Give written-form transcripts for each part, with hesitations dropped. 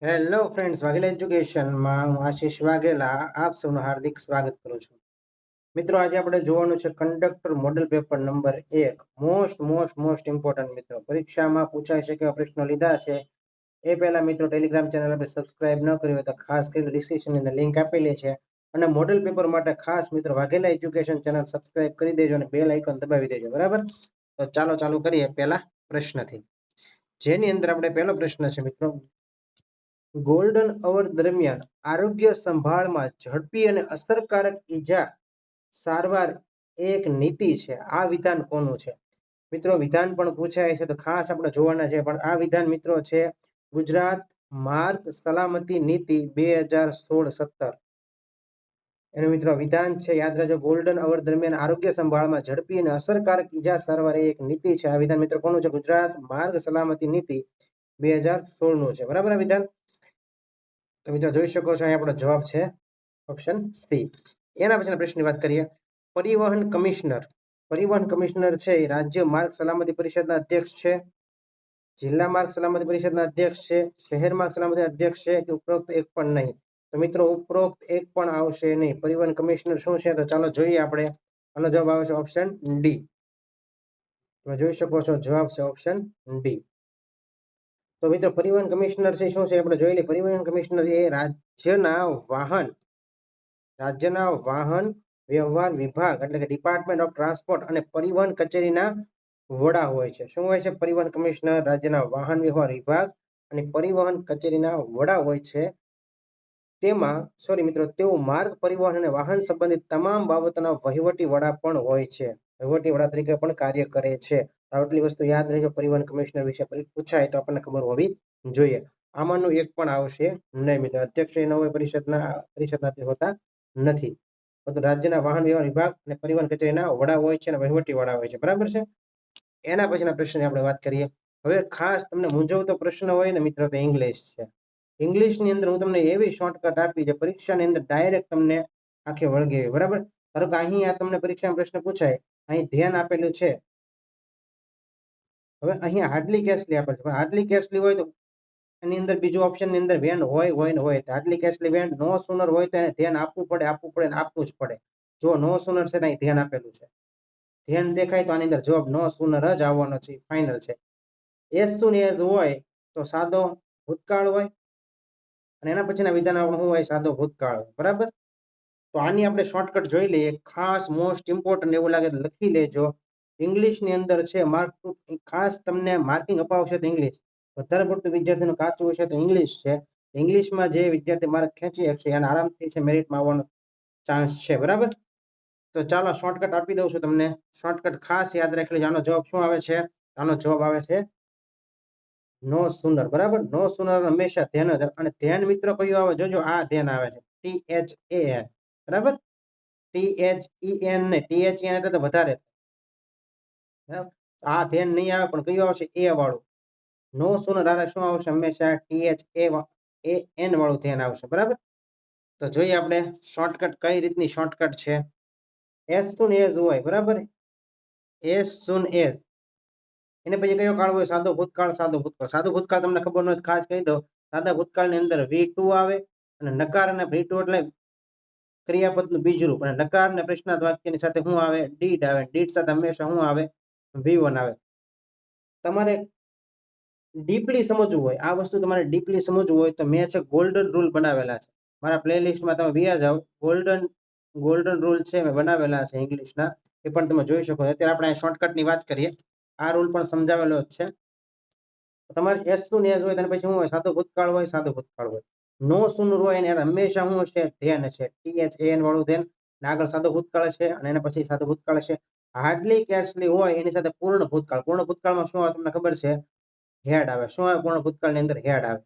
Hello friends, Vaghela એજ્યુકેશનમાં હું આશીષ વાઘેલા આપ સૌનું હાર્દિક સ્વાગત કરું છું. મિત્રો, આજે આપણે જોવાનું છે conductor model paper number 1. Most important મિત્રો, પરીક્ષામાં પૂછાઈ શકે એવા પ્રશ્નો લીધા છે. એ પહેલા મિત્રો ટેલિગ્રામ ચેનલ આપણે સબસ્ક્રાઇબ ન કરી હોય તો ખાસ કરીને ડિસ્ક્રિપ્શનની અંદર લિંક આપેલી છે. અને મોડેલ પેપર માટે ખાસ મિત્રો વાઘેલા એજ્યુકેશન ચેનલ સબસ્ક્રાઇબ કરી દેજો અને બેલ આઇકોન દબાવી દેજો. બરાબર, તો ચાલુ કરીએ પહેલા પ્રશ્નથી, જેની અંદર આપણે પહેલો પ્રશ્ન છે મિત્રો, ગોલ્ડન અવર દરમિયાન આરોગ્ય સંભાળમાં ઝડપી અને અસરકારક ઈજા સારવાર એક નીતિ છે. આ વિધાન કોનું છે? મિત્રો, વિધાન પણ પૂછાય છે તો ખાસ આપણે જોવાના છે. પણ આ વિધાન મિત્રો છે ગુજરાત માર્ગ સલામતી નીતિ 2016-17 એનું મિત્રો વિધાન છે. યાદ રાખજો, ગોલ્ડન અવર દરમિયાન આરોગ્ય સંભાળમાં ઝડપી અને અસરકારક ઈજા સારવાર એક નીતિ છે. આ વિધાન મિત્રો કોનું છે? ગુજરાત માર્ગ સલામતી નીતિ 2016 નું છે. બરાબર, આ વિધાન. તો મિત્રો જોઈ શકો છો, અહીં આપણો જવાબ છે ઓપ્શન સી. એના પછીના પ્રશ્નની વાત કરીએ. પરિવહન કમિશનર છે એ રાજ્ય માર્ગ સલામતી પરિષદના અધ્યક્ષ છે, જિલ્લા માર્ગ સલામતી પરિષદના અધ્યક્ષ છે, શહેર માર્ગ સલામતી અધ્યક્ષ છે કે ઉપરોક્ત એક પણ નહીં? તો મિત્રો ઉપરોક્ત એક પણ આવશે નહીં. પરિવહન કમિશનર શું છે? તો ચાલો જોઈએ આપણે. આનો જવાબ આવે છે ઓપ્શન ડી. તમે જોઈ શકો છો, જવાબ છે ઓપ્શન ડી. તો મિત્રો પરિવહન કમિશનર છે શું છે આપણે જોઈ લઈએ. પરિવહન કમિશનર એ રાજ્યના વાહન વ્યવહાર વિભાગ એટલે કે ડિપાર્ટમેન્ટ ઓફ ટ્રાન્સપોર્ટ અને પરિવહન કચેરીના વડા હોય છે. શું હોય છે? પરિવહન કમિશનર રાજ્યના વાહન વ્યવહાર વિભાગ અને પરિવહન કચેરીના વડા હોય છે. તેઓ માર્ગ પરિવહન અને વાહન સંબંધિત તમામ બાબતોના વહીવટી વડા પણ હોય છે. વહીવટી વડા તરીકે પણ કાર્ય કરે છે. આટલી વસ્તુ યાદ રહેજો. પરિવહન કમિશનર વિશે પૂછાય તો આપણને ખબર હોવી જોઈએ. આમાંનું એક પણ આવશે નહીં મિત્રો. અધ્યક્ષ ન હોય પરિષદના હોતા નથી. રાજ્યના વાહન વ્યવહાર વિભાગ અને પરિવહન કચેરીના વડા હોય છે અને વહીવટી વડા હોય છે. બરાબર છે. એના પછીના પ્રશ્નની આપણે વાત કરીએ. હવે ખાસ તમને મૂંઝવતો પ્રશ્ન હોય ને મિત્રો, તો ઇંગ્લિશ છે. ઇંગ્લિશની અંદર હું તમને એવી શોર્ટકટ આપી છે પરીક્ષાની અંદર ડાયરેક્ટ તમને આંખે વળગે. બરાબર, ધારો કે અહીં આ તમને પરીક્ષામાં પ્રશ્ન પૂછાય, અહીં ધ્યાન આપેલું છે. હવે અહીંયા હાર્ડલી કેસલી આપેલ છે, હાર્ડલી કેસલી હોય તો એની અંદર બીજું ઓપ્શનની અંદર વેન હોય હાર્ડલી કેસલી વેન નો સુનર હોય તો એને ધ્યાન આપવું પડે ને આપવું જ પડે. જો નો સુનર છે ત્યાં ધ્યાન આપેલું છે, ધ્યાન દેખાય તો આની અંદર જવાબ નો સુનર જ આવવાનો છે, ફાઇનલ છે. એઝ સુન એઝ હોય તો સાદો ભૂતકાળ હોય અને એના પછીના વિધાન શું હોય? સાદો ભૂતકાળ. બરાબર, તો આની આપણે શોર્ટકટ જોઈ લઈએ. ખાસ મોસ્ટ ઇમ્પોર્ટન્ટ એવું લાગે તો લખી લેજો. ઇંગ્લિશની અંદર છે ખાસ તમને માર્કિંગ અપાવશે તો ઇંગ્લિશ. વધારે પડતું વિદ્યાર્થીનું કાચું હશે તો ઇંગ્લિશ છે. ઇંગ્લિશમાં જે વિદ્યાર્થી માર્ક ખેંચી શકશે એને આરામથી છે મેરિટમાં આવવાનો ચાન્સ છે. બરાબર, તો ચાલો શોર્ટકટ આપી દઉં છું તમને. શોર્ટકટ ખાસ યાદ રાખી લેજો. આનો જવાબ શું આવે છે? આનો જવાબ આવે છે નો સુનર. બરાબર, નો સુનર હંમેશા ધ્યાન જ. અને ધ્યાન મિત્રો કયું આવે? જોજો, આ ધ્યાન આવે છે THAN. બરાબર, THEN ને THEN એટલે તો વધારે. આ ધ્યાન નહીં આવે પણ કયું આવશે? એ વાળું. નો સુનર આરે શું આવશે? હંમેશા THAN વાળું ધ્યાન આવશે. બરાબર, તો જોઈએ આપણે શોર્ટકટ કઈ રીતની શોર્ટકટ છે. એઝ સુન એઝ હોય. બરાબર, એઝ સુન એઝ એને પછી કયો કાળ હોય? સાદો ભૂતકાળ. સાદો ભૂતકાળ તમને ખબર ન હોય ખાસ કહી દો. સાદા ભૂતકાળની અંદર V2 આવે અને નકાર અને V2 એટલે ક્રિયાપદનું બીજરૂપ, અને નકાર અને પ્રશ્નાર્થ વાક્યની સાથે શું આવે? ડીડ આવે. ડીડ સાથે હંમેશા શું આવે? V1 આવે. તમારે ડીપલી સમજવું હોય આ વસ્તુ, તમારે ડીપલી સમજવું હોય તો મેં છે ગોલ્ડન રૂલ બનાવેલા છે મારા પ્લેલિસ્ટમાં. તમે વ્યા જાઓ, ગોલ્ડન રૂલ છે મેં બનાવેલા છે ઇંગ્લિશના, એ પણ તમે જોઈ શકો. અત્યારે આપણે શોર્ટકટની વાત કરીએ. આ રૂલ પણ સમજાવેલો જ છે. તમારે એસ સુન એઝ હોય, પછી શું હોય? સાદો ભૂતકાળ હોય. નો સુનર હોય એને હંમેશા શું છે? ધ્યાન છે. THAN વાળું ધ્યાન. આગળ સાદો ભૂતકાળ છે અને એના પછી સાદો ભૂતકાળ છે. હાર્ડલી કેર્સલી હોય એની સાથે પૂર્ણ ભૂતકાળમાં શું આવે તમને ખબર છે? હેડ આવે. શું આવે પૂર્ણ ભૂતકાળની અંદર? હેડ આવે.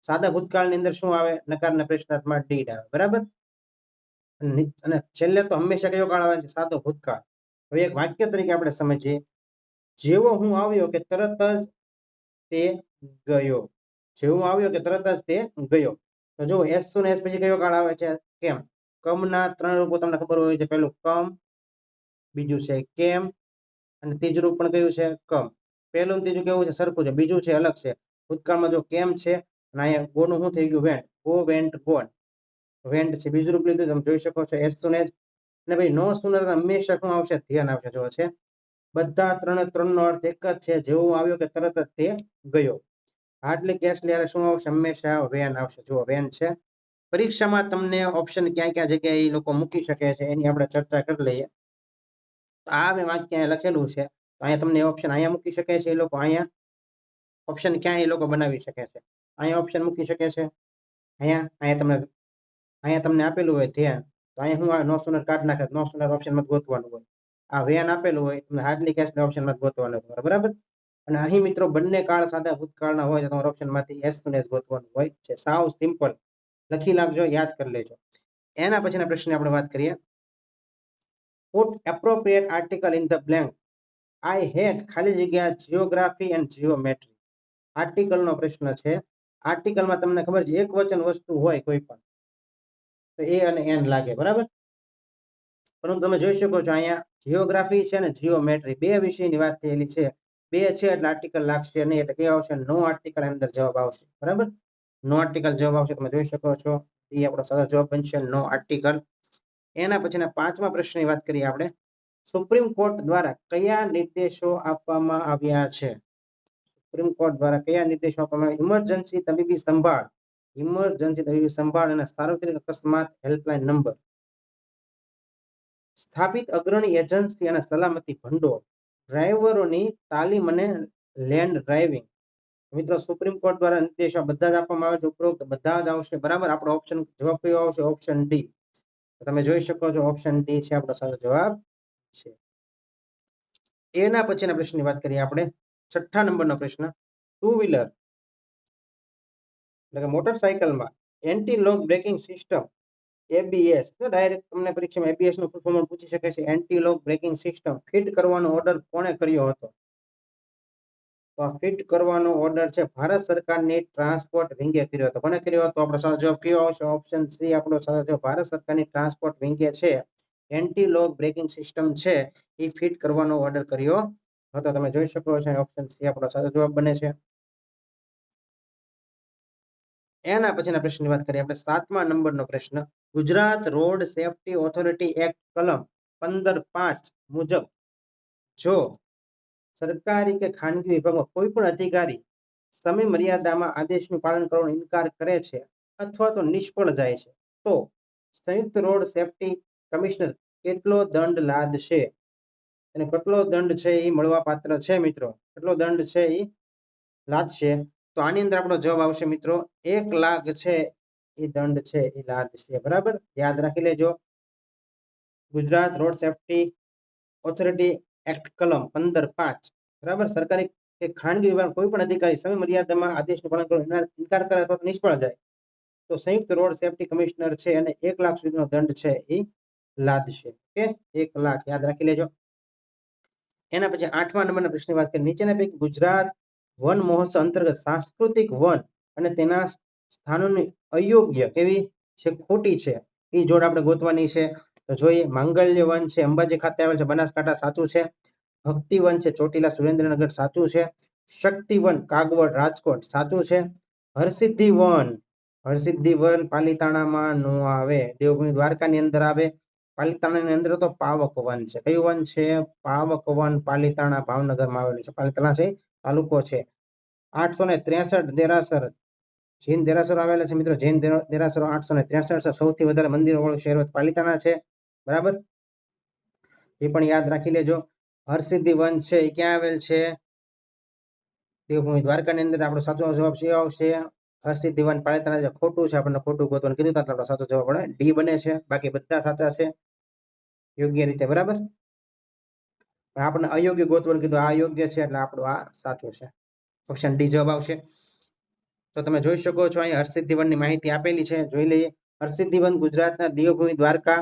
સાદા ભૂતકાળની અંદર શું આવે? નકારના પ્રશ્નાર્થમાં ડીડ આવે. બરાબર, અને છેલ્લે તો હંમેશા કયો કાળ આવે છે? સાદો ભૂતકાળ. હવે એક વાક્ય તરીકે આપણે સમજીએ. જેવો હું આવ્યો કે તરત જ તે ગયો. જેવું આવ્યો કે તરત જ તે ગયો. તો જો એસ સુન એસ પછી કયો કાળ આવે છે? કેમ. કમના 3 રૂપો તમને ખબર હોય છે. પહેલું કમ, બીજું છે કેમ, અને ત્રીજું રૂપ પણ કયું છે? કમ. પહેલું ત્રીજું કેવું છે? સરખું છે. બીજું છે અલગ છે. ભૂતકાળમાં જો કેમ છે અને અહીંયા ગોનું શું થઈ ગયું? Went. Go went gone, went છે બીજું રૂપ લીધું, તમે જોઈ શકો છો એસ સુન એજ. અને ભાઈ નો સુનર હંમેશા શું આવશે? ધ્યાન આવશે. જો છે બધા ત્રણનો અર્થ એક જ છે, જેવું આવ્યો કે તરત જ તે ગયો. હાર્ડલી કેશલી યારે શું આવશે? હંમેશા વેન આવશે. જો વેન છે. પરીક્ષામાં તમને ઓપ્શન ક્યાં ક્યાં જગ્યાએ એ લોકો મૂકી શકે છે એની આપણે ચર્ચા કરી લઈએ. આ મેં વાક્ય લખેલું છે, તો અહીંયા તમને ઓપ્શન અહીંયા મૂકી શકે છે એ લોકો. અહીંયા ઓપ્શન ક્યાં એ લોકો બનાવી શકે છે? અહીંયા ઓપ્શન મૂકી શકે છે. અહીંયા તમને આપેલું હોય ધ્યાન, તો અહીંયા હું નો સુનર કાઢ નાખે, નો સુનર ઓપ્શનમાં ગોતવાનું હોય. આ વેન આપેલું હોય, તમને હાર્ડલી કેશલી ઓપ્શનમાં ગોતવાનું હોય. બરાબર. અને અહીં મિત્રો બંને કાળ સાદા ભૂતકાળના હોય તો તમારા ઓપ્શનમાંથી એસ સુન એજ ગોતવાનું હોય છે. સાવ સિમ્પલ, લખી નાખજો, યાદ કરી લેજો. એના પછીના પ્રશ્ન આપણે વાત કરીએ. Put appropriate article in the blank. I hate ખાલી જગ્યા જીઓગ્રાફી એન્ડ જીઓમેટ્રી. આર્ટિકલનો પ્રશ્ન છે. આર્ટિકલમાં તમને ખબર છે એક વચન વસ્તુ હોય કોઈ પણ તો એ અને એન લાગે. બરાબર. પરંતુ તમે જોઈ શકો છો અહીંયા જીઓગ્રાફી છે ને જીઓમેટ્રી બે વિષયની વાત થયેલી છે. બે છે એટલે આર્ટિકલ લાગશે નહીં, એટલે કેવું આવશે? નો આર્ટિકલ અંદર જવાબ આવશે. બરાબર. નો આર્ટિકલ જવાબ આવશે. તમે જોઈ શકો છો એ આપણો સાચો જવાબ બનશે, નો આર્ટિકલ. એના પછીના પાંચમા પ્રશ્નની વાત કરીએ આપણે. સુપ્રીમ કોર્ટ દ્વારા કયા નિર્દેશો આપવામાં આવ્યા છે? સુપ્રીમ કોર્ટ દ્વારા કયા નિર્દેશો આપવામાં આવ્યા? ઇમરજન્સી તબીબી સંભાળ, ઇમરજન્સી તબીબી સંભાળ અને સાર્વત્રિક અકસ્માત હેલ્પલાઇન નંબર, સ્થાપિત અગ્રણી એજન્સી અને સલામતી ભંડોળ, ડ્રાઈવરોની તાલીમ અને લેન્ડ ડ્રાઇવિંગ. મિત્રો સુપ્રીમ કોર્ટ દ્વારા નિર્દેશો બધા જ આપવામાં આવે છે. ઉપરોક્ત બધા જ આવશે. બરાબર. આપણો ઓપ્શન જવાબ કયો આવશે? Option D. તમે જોઈ શકો છો ઓપ્શન ડી છે આપણો સાચો જવાબ છે. એના પછીના પ્રશ્નની વાત કરીએ આપણે. છઠ્ઠા નંબરનો પ્રશ્ન. ટુ વ્હીલર એટલે કે મોટરસાયકલમાં anti lock braking system ABS, direct તમને પરીક્ષામાં એબીએસ નું ફૂલ ફોર્મ પૂછી શકે છે. Anti lock braking system fit કરવાનો ઓર્ડર કોણે કર્યો હતો? તો આ ફિટ કરવાનો ઓર્ડર છે ભારત સરકારની ટ્રાન્સપોર્ટ વિંગે કર્યો હતો. કોને કર્યો હતો? આપણો સાચો જવાબ કયો આવશે? ઓપ્શન સી આપણો સાચો જવાબ. ભારત સરકારની ટ્રાન્સપોર્ટ વિંગે છે એન્ટી લોક બ્રેકિંગ સિસ્ટમ છે એ ફિટ કરવાનો ઓર્ડર કર્યો હતો. તમે જોઈ શકો છો ઓપ્શન સી આપણો સાચો જવાબ બને છે. એના પછીના પ્રશ્નની વાત કરીએ આપણે. સાતમા નંબરનો પ્રશ્ન. Gujarat road safety authority act કલમ 15(5) મુજબ જો સરકારી કે ખાનગી વિભાગમાં કોઈ પણ અધિકારી સમય મર્યાદામાં આદેશનું પાલન કરવાનો ઇનકાર કરે છે અથવા તો નિષ્ફળ જાય છે તો સંયુક્ત રોડ સેફટી કમિશનર કેટલો દંડ લાદશે? અને કેટલો દંડ છે એ મળવા પાત્ર છે મિત્રો? કેટલો દંડ છે એ લાદશે? તો આની અંદર આપણો જવાબ આવશે મિત્રો 1 લાખ છે એ દંડ છે એ લાદશે. બરાબર. યાદ રાખી લેજો. Gujarat road safety authority act કલમ 15(5). બરાબર. સરકારી કે ખાનગી વિભાગ કોઈ પણ અધિકારી સમય મર્યાદામાં આદેશનું પાલન કરવાનો ઇનકાર કરે અથવા નિષ્ફળ જાય તો સંયુક્ત રોડ સેફટી કમિશનર છે અને 1 લાખ સુધીનો દંડ છે એ લાદશે. ઓકે, 1 લાખ યાદ રાખી લેજો. એના પછી 8મા નંબરના પ્રશ્નની વાત કરીએ. નીચેના પૈકી ગુજરાત વન મહોત્સવ અંતર્ગત સાંસ્કૃતિક વન અને તેના સ્થાનોની અયોગ્ય કેવી છે? ખોટી છે. એ જોડ આપણે ગોતવાની છે. તો જોઈએ. માંગલ્ય વન છે અંબાજી ખાતે આવેલ છે, બનાસકાંઠા, સાચું છે. ભક્તિ વન છે ચોટીલા, સુરેન્દ્રનગર, સાચું છે. શક્તિ વન કાગવડ, રાજકોટ, સાચું છે. હરસિદ્ધિ વન પાલીતાણામાં નો આવે, દેવભૂમિ દ્વારકાની અંદર આવે. પાલીતાણાની અંદર તો પાવક વન છે. કયું વન છે? પાવક વન, પાલીતાણા ભાવનગરમાં આવેલું છે. પાલીતાણા છે તાલુકો છે. 863 દેરાસર જૈન દેરાસરો આવેલા છે મિત્રો. જૈન દેરાસરો 863 છે. સૌથી વધારે મંદિરો વાળું શહેર પાલીતાણા છે. બરાબર. એ પણ યાદ રાખી લેજો. હરસિદ્ધિ વન છે એ ક્યાં આવેલ છે? દેવભૂમિ દ્વારકાની અંદર. આપણો સાચો જવાબ શું આવશે? હરસિદ્ધિ વન પાલીતાણા. ખોટું છે, આપણને ખોટું ગોતવાનું કીધું તો આપણો સાચો જવાબ આપણે ડી બને છે. બાકી બધા સાચા છે યોગ્ય રીતે. બરાબર. આપણને અયોગ્ય ગોતવાનું કીધું, આ યોગ્ય છે એટલે આપણું આ સાચું છે. ઓપ્શન ડી જવાબ આવશે. તો તમે જોઈ શકો છો અહીં હરસિદ્ધિ વનની માહિતી આપેલી છે. જોઈ લઈએ. હરસિદ્ધિ વન ગુજરાતના દેવભૂમિ દ્વારકા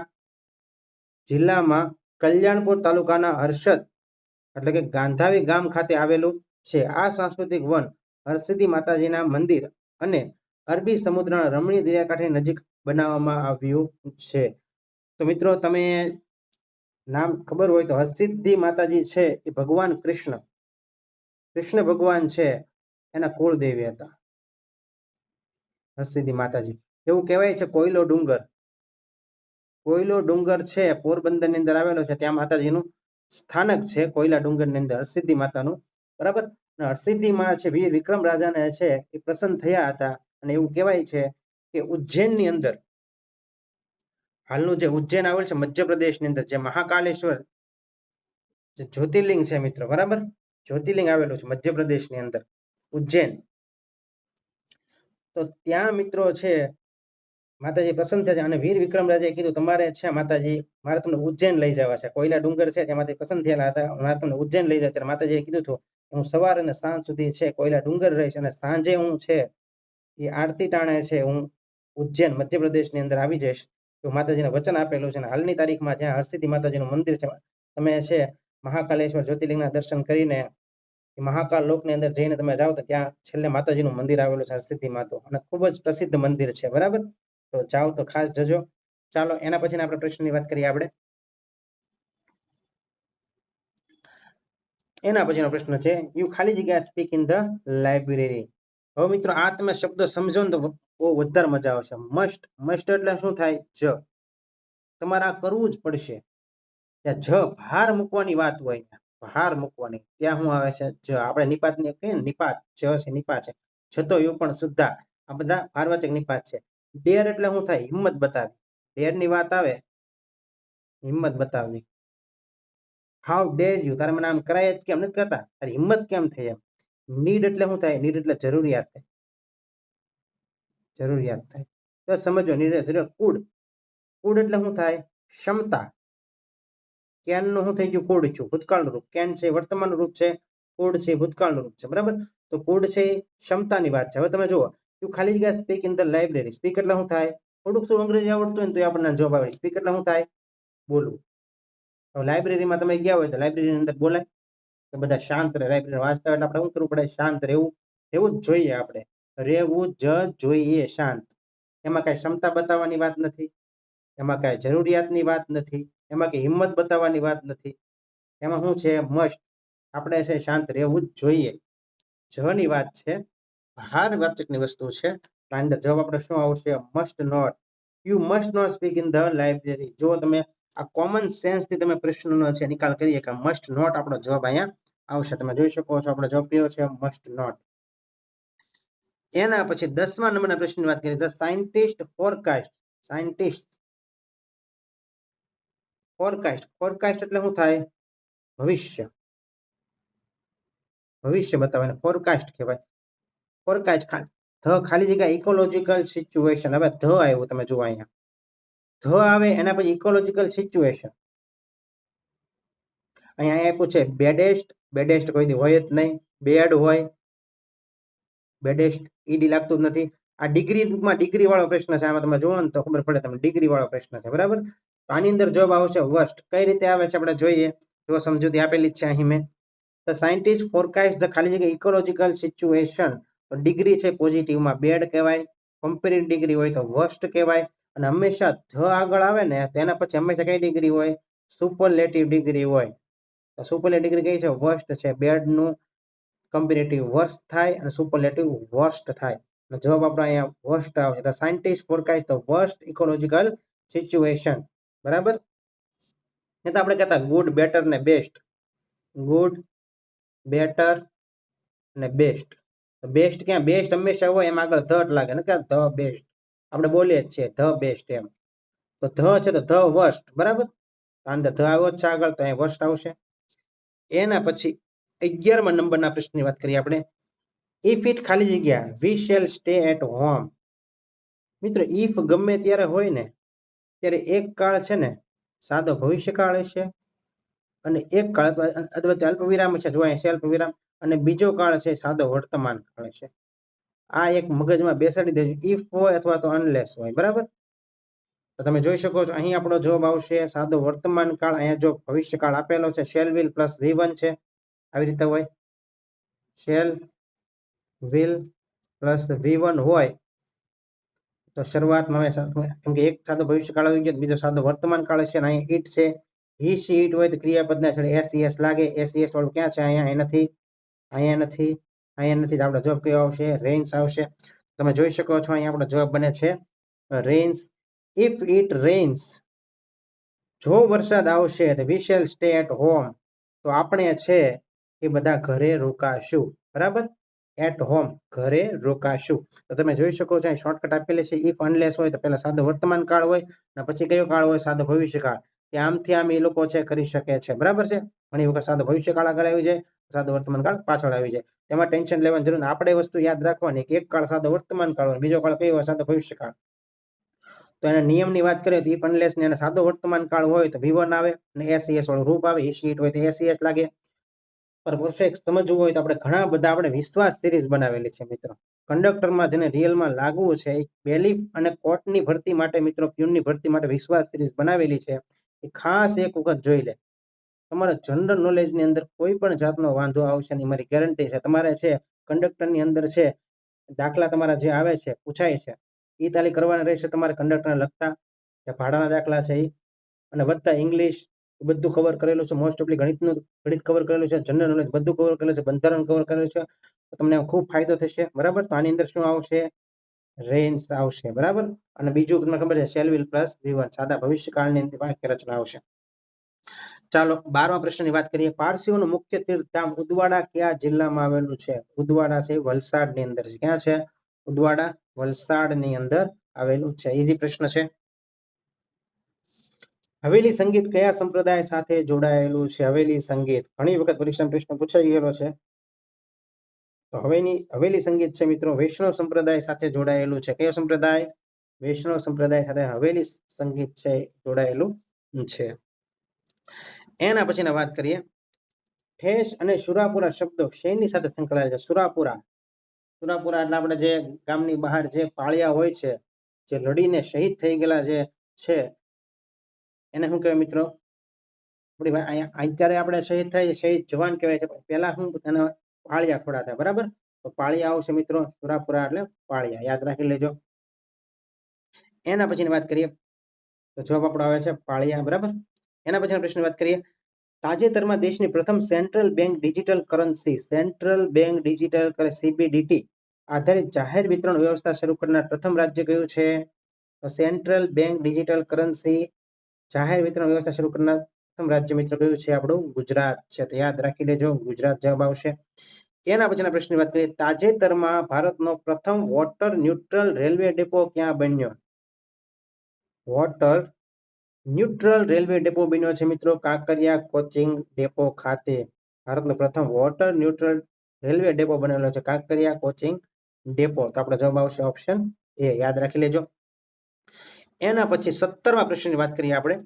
જિલ્લામાં કલ્યાણપુર તાલુકાના હર્ષદ એટલે કે ગાંધાવી ગામ ખાતે આવેલું છે. આ સાંસ્કૃતિક વન હરસિદ્ધિ માતાજીના મંદિર અને અરબી સમુદ્રના રમણીય દરિયાકાંઠાની નજીક બનાવવામાં આવ્યું છે. તો મિત્રો તમે નામ ખબર હોય તો હરસિદ્ધિ માતાજી છે એ ભગવાન કૃષ્ણ ભગવાન છે એના કુળદેવી હતા. હરસિદ્ધિ માતાજી. એવું કહેવાય છે કોયલો ડુંગર છે પોરબંદર ની અંદર આવેલો છે, ત્યાં માતાજીનું સ્થાનક છે કોયલા ડુંગર ની અંદર હરસિદ્ધિ માતાનું, બરાબર. હરસિદ્ધિ માં છે વીર વિક્રમ રાજાને છે એ પ્રસન્ન થયા હતા, અને એવું કહેવાય છે કે ઉજ્જૈન ની અંદર, હાલનું જે ઉજ્જૈન આવેલ છે મધ્યપ્રદેશ ની અંદર, જે મહાકાલેશ્વર જે જ્યોતિર્લિંગ છે મિત્રો, બરાબર, જ્યોતિર્લિંગ આવેલું છે મધ્યપ્રદેશ ની અંદર ઉજ્જૈન. તો ત્યાં મિત્રો છે માતાજી પ્રસન્ન થયા અને વીર વિક્રમ રાજાએ કીધું તમારે છે માતાજી મારે તમને ઉજ્જૈન લઈ જવા છે, કોયલા ડુંગર છે તેમાંથી પ્રસન્ન થયેલા હતા, મારે તમને ઉજ્જૈન લઈ જવા. ત્યારે માતાજીએ કીધું હતું હું સવાર અને સાંજ સુધી છે કોયલા ડુંગર રહીશ, અને સાંજે હું છે એ આરતી ટાણે છે હું ઉજ્જૈન મધ્યપ્રદેશ ની અંદર આવી જઈશ. તો માતાજીને વચન આપેલું છે. અને હાલની તારીખમાં જ્યાં હરસિદ્ધિ માતાજીનું મંદિર છે, તમે છે મહાકાલેશ્વર જ્યોતિર્લિંગના દર્શન કરીને મહાકાલ લોકની અંદર જઈને તમે જાઓ તો ત્યાં છેલ્લે માતાજીનું મંદિર આવેલું છે હરસિદ્ધિ માતો, અને ખૂબ જ પ્રસિદ્ધ મંદિર છે, બરાબર. તો જાઓ તો ખાસ જજો. ચાલો એના પછી આપણે પ્રશ્નની વાત કરીએ. એના પછીનો પ્રશ્ન છે યુ ખાલી જગ્યા સ્પીક ઇન ધ લાઇબ્રેરી. હવે મિત્રો આ તમે શબ્દ સમજો ને તો બહુ વધારે મજા આવશે. મસ્ટ એટલે શું થાય? જ. તમારે આ કરવું જ પડશે. ત્યાં જ ભાર મૂકવાની વાત હોય, ભાર મૂકવાની, ત્યાં શું આવે છે? જ. આપણે નિપાત ને કહીએ ને, નિપાત જ છે, નિપાત છે, છતો યુ પણ શુદ્ધા, આ બધા ભારવાચક નિપાત છે. ડેર એટલે શું થાય? હિંમત બતાવી. ડેર ની વાત આવે, હિંમત બતાવવી. હાઉ ડેર યુ, તારે મને આમ કરાય જ કેમ નથી કરતા, તારી હિંમત કેમ થઈ એમ. નીડ એટલે શું થાય? નીડ એટલે જરૂરિયાત થાય, જરૂરિયાત થાય. તો સમજો નીડ જરૂરિયાત. કુડ એટલે શું થાય? ક્ષમતા. કેન નું શું થઈ ગયું? કુડ છું, ભૂતકાળનું રૂપ. કેન છે વર્તમાનનું રૂપ છે, કુડ છે ભૂતકાળનું રૂપ છે, બરાબર. તો કુડ છે ક્ષમતાની વાત છે. હવે તમે જુઓ યુ ખાલી જગ્યા speak in the library. Speak એટલે શું થાય? થોડુંક શું અંગ્રેજી આવડતું હોય ને તો આપણને જવાબ આવે. સ્પીક એટલે શું થાય? બોલવું. હવે લાઇબ્રેરીમાં તમે ગયા હોય તો લાઇબ્રેરીની અંદર બોલાય કે બધા શાંત રહે? લાઇબ્રેરી વાંચતા એટલે આપણે શું કરવું પડે? શાંત રહેવું જ જોઈએ. આપણે રહેવું જ જોઈએ, શાંત. એમાં કઈ ક્ષમતા બતાવવાની વાત નથી, એમાં કઈ જરૂરિયાતની વાત નથી, એમાં કઈ હિંમત બતાવવાની વાત નથી. એમાં શું છે? મસ્ટ. આપણે છે શાંત રહેવું જ જોઈએ, જની વાત છે, ભારવાચકની વસ્તુ છે. અંદર જવાબ આપણે શું આવશે? Must not. You must not speak in the library. જો તમે આ કોમન સેન્સ થી તમે પ્રશ્નનો છે નિકાલ કરીએ કે મસ્ટ નોટ આપણો જવાબ અહીંયા આવશે. તમે જોઈ શકો છો આપણો જવાબ કયો છે? Must not. એના પછી 10મા નંબરના પ્રશ્નની વાત કરીએ. The scientist forecast. Scientist forecast. Forecast એટલે શું થાય? ભવિષ્ય. ભવિષ્ય બતાવે ફોરકાસ્ટ કહેવાય. ફોરકાસ્ટ. ધ ખાલી જગ્યા ઇકોલોજીકલ સિચ્યુએશન. હવે ધ આવ્યું, તમે જુઓ અહીંયા ધ આવે એના પછી ઇકોલોજીકલ સિચ્યુએશન. અહીંયા આપ્યું છે બેડેસ્ટ. બેડેસ્ટ કોઈ દી હોય જ નહીં. બેડ હોય, બેડેસ્ટ ઈડી લાગતું જ નથી. આ ડિગ્રીમાં ડિગ્રી વાળો પ્રશ્ન છે. આમાં તમે જોવો ને તો ખબર પડે તમને ડિગ્રી વાળો પ્રશ્ન છે, બરાબર. તો આની અંદર જવાબ આવશે વર્સ્ટ. કઈ રીતે આવે છે આપણે જોઈએ. જો સમજૂતી આપેલી જ છે અહીં મેં. ધ સાયન્ટિસ્ટ ફોરકાસ્ટ ધ ખાલી જગ્યા ઇકોલોજીકલ સિચ્યુએશન. તો ડિગ્રી છે પોઝિટિવમાં બેડ કહેવાય, કમ્પેરિંગ ડિગ્રી હોય તો વર્સ્ટ કહેવાય, અને હંમેશા ધ આગળ આવે ને તેના પછી હંમેશા કઈ ડિગ્રી હોય? સુપરલેટિવ ડિગ્રી હોય. તો સુપરલેટિવ ડિગ્રી કઈ છે? વર્સ્ટ છે. બેડનું કમ્પેરેટિવ વર્સ્ટ થાય અને સુપરલેટિવ વર્સ્ટ થાય. જવાબ આપણો અહીંયા વર્સ્ટ આવે. The scientist forecast the worst ecological situation, બરાબર. એ તો આપણે કહેતા ગુડ, બેટર ને બેસ્ટ. ગુડ, બેટર ને બેસ્ટ. બેસ્ટ ક્યાં? બેસ્ટ હંમેશા હોય એમ આગળ ધ લાગે ને, કે ધ બેસ્ટ આપણે બોલીએ જ છીએ, ધ બેસ્ટ એમ. તો ધ છે તો ધ વર્સ્ટ, બરાબર. અંદર ધ આવ્યો છે આગળ, તો અહીં વર્સ્ટ આવશે. એના પછી 11મા નંબરના પ્રશ્નની વાત કરીએ આપણે. ઇફ ઇટ ખાલી જગ્યા we shall stay at home. મિત્રો ઇફ ગમે ત્યારે હોય ને ત્યારે એક કાળ છે ને સાદો ભવિષ્યકાળ હશે, અને એક કાળ અથવા અલ્પ વિરામ છે, જો અહીંયા અલ્પ વિરામ, અને બીજો કાળ છે સાદો વર્તમાન કાળ છે. આ એક મગજમાં બેસાડી દેજો. ઇફ હોય અથવા તો અનલેસ હોય, બરાબર. તો તમે જોઈ શકો છો અહીં આપણો જવાબ આવશે સાદો વર્તમાન કાળ. અહીંયા જો ભવિષ્યકાળ આપેલો છે શેલ વિલ પ્લસ V1 છે, આવી રીતે હોય. શેલ વિલ પ્લસ V1 હોય તો શરૂઆતમાં કેમ કે એક સાદો ભવિષ્યકાળ આવી ગયો, બીજો સાદો વર્તમાન કાળ છે. અને અહીં ઇટ છે, હી સી ઇટ હોય તો ક્રિયાપદના છેડે એસ લાગે. એસ વાળું ક્યાં છે? અહીંયા નથી, અહીંયા નથી, અહીંયા નથી. આપણો જવાબ કયો આવશે? રેન્સ આવશે. તમે જોઈ શકો છો અહીંયા આપણો જવાબ બને છે રેન્સ. ઇફ ઇટ રેન્સ, જો વરસાદ આવશે તો we shall stay at home, તો આપણે છે એ બધા ઘરે રોકાશું. બરાબર, એટ હોમ, ઘરે રોકાશું. તો તમે જોઈ શકો છો અહીં શોર્ટકટ આપેલી છે. ઇફ અનલેસ હોય તો પહેલા સાદો વર્તમાન કાળ હોય અને પછી કયો કાળ હોય? સાદો ભવિષ્યકાળ. આમથી આમ એ લોકો છે કરી શકે છે. બરાબર છે, ઘણી વખત સાદો ભવિષ્યકાળ આગળ આવી જાય, સાદો વર્તમાન કાળ પાછળ આવી જાય. તેમાં ટેન્શન લેવાની જરૂર નથી. આપણે વસ્તુ યાદ રાખવાની કે એક કાળ સાદો વર્તમાન કાળ હોય, બીજો કાળ કયો હોય? સાદો ભવિષ્યકાળ. તો એના નિયમની વાત કરીએ તો ઇફ અનલેસ ને એના સાદો વર્તમાન કાળ હોય તો V1 આવે અને SES વાળું રૂપ આવે. ઇટ હોય તો SES લાગે. પર પરફેક્ટ સમજવું હોય તો આપણે ઘણા બધા આપણે વિશ્વાસ સિરીઝ બનાવેલી છે મિત્રો. કંડક્ટરમાં જેને રિયલમાં લાગવું છે, બેલીફ અને કોર્ટની ભરતી માટે મિત્રો, પ્યુનની ભરતી માટે વિશ્વાસ સિરીઝ બનાવેલી છે. એ ખાસ એક વખત જોઈ લે. તમારા જનરલ નોલેજની અંદર કોઈ પણ જાતનો વાંધો આવશે નહીં, મારી ગેરંટી છે. તમારે છે કંડક્ટરની અંદર છે દાખલા તમારા જે આવે છે, પૂછાય છે, એ તાલી કરવાના રહેશે તમારે કંડક્ટરને લગતા. જે ભાડાના દાખલા છે એ અને વત્તા ઇંગ્લિશ બધું કવર કરેલું છે. મોસ્ટ ઓફલી ગણિત કવર કરેલું છે, જનરલ નોલેજ બધું કવર કરેલું છે, બંધારણ કવર કરેલું છે. તો તમને ખૂબ ફાયદો થશે. બરાબર, તો આની અંદર શું આવશે? રેન્સ આવશે. બરાબર, અને બીજું તમને ખબર છે શેલ વિલ પ્લસ V1, સાદા ભવિષ્યકાળની વાક્ય રચના આવશે. ચાલો 12મા પ્રશ્નની વાત કરીએ. પારસીઓનું મુખ્ય તીર્થધામ ઉદવાડા કયા જિલ્લામાં આવેલું છે? ઉદવાડા છે વલસાડની અંદર છે. ક્યાં છે? ઉદવાડા વલસાડની અંદર આવેલું છે. ઈઝી પ્રશ્ન છે. હવેલી સંગીત કયા સંપ્રદાય સાથે જોડાયેલું છે? હવેલી સંગીત ઘણી વખત પરીક્ષામાં પ્રશ્ન પૂછાઈ ગયેલો છે. તો હવેલી સંગીત છે મિત્રો વૈષ્ણવ સંપ્રદાય સાથે જોડાયેલું છે. કયો સંપ્રદાય? વૈષ્ણવ સંપ્રદાય સાથે હવેલી સંગીત છે જોડાયેલું છે. એના પછીના વાત કરીએ. ઠેસ અને સુરાપુરા શબ્દો શેની સાથે સંકળાયેલા છે? સુરાપુરા એટલે આપણે જે ગામની બહાર જે પાળિયા હોય છે, જે લડીને શહીદ થઈ ગયેલા જે છે, એને શું કહેવાય મિત્રો? અત્યારે આપણે શહીદ થાય, શહીદ જવાન કહેવાય છે. પહેલા શું એના પાળિયા ખોડાતા. બરાબર, તો પાળિયા આવશે મિત્રો. સુરાપુરા એટલે પાળિયા, યાદ રાખી લેજો. એના પછીની વાત કરીએ તો જવાબ આપણો આવે છે પાળિયા. બરાબર, એના પછીના પ્રશ્નની વાત કરીએ. તાજેતરમાં દેશની પ્રથમ central bank digital currency CBDT આધારિત જાહેર વિતરણ વ્યવસ્થા શરૂ કરનાર પ્રથમ રાજ્ય કયું છે? તો સેન્ટ્રલ બેંક ડિજિટલ કરન્સી જાહેર વિતરણ વ્યવસ્થા શરૂ કરનાર પ્રથમ રાજ્ય મિત્રો કયું છે? આપણું ગુજરાત છે. તો યાદ રાખી લેજો, ગુજરાત જવાબ આવશે. એના પછીના પ્રશ્નની વાત કરીએ. તાજેતરમાં ભારતનો પ્રથમ વોટર ન્યુટ્રલ રેલવે ડેપો ક્યાં બન્યો? વોટર ન્યુટ્રલ રેલવે ડેપો બન્યો છે મિત્રો કાંકરિયા કોચિંગ ડેપો ખાતે. ભારતનો પ્રથમ વોટર ન્યુટ્રલ રેલવે ડેપો બનેલો છે કાંકરિયા કોચિંગ ડેપો. તો આપણો જવાબ આવશે ઓપ્શન એ, યાદ રાખી લેજો. એના પછી 17મા પ્રશ્નની વાત કરીએ આપણે.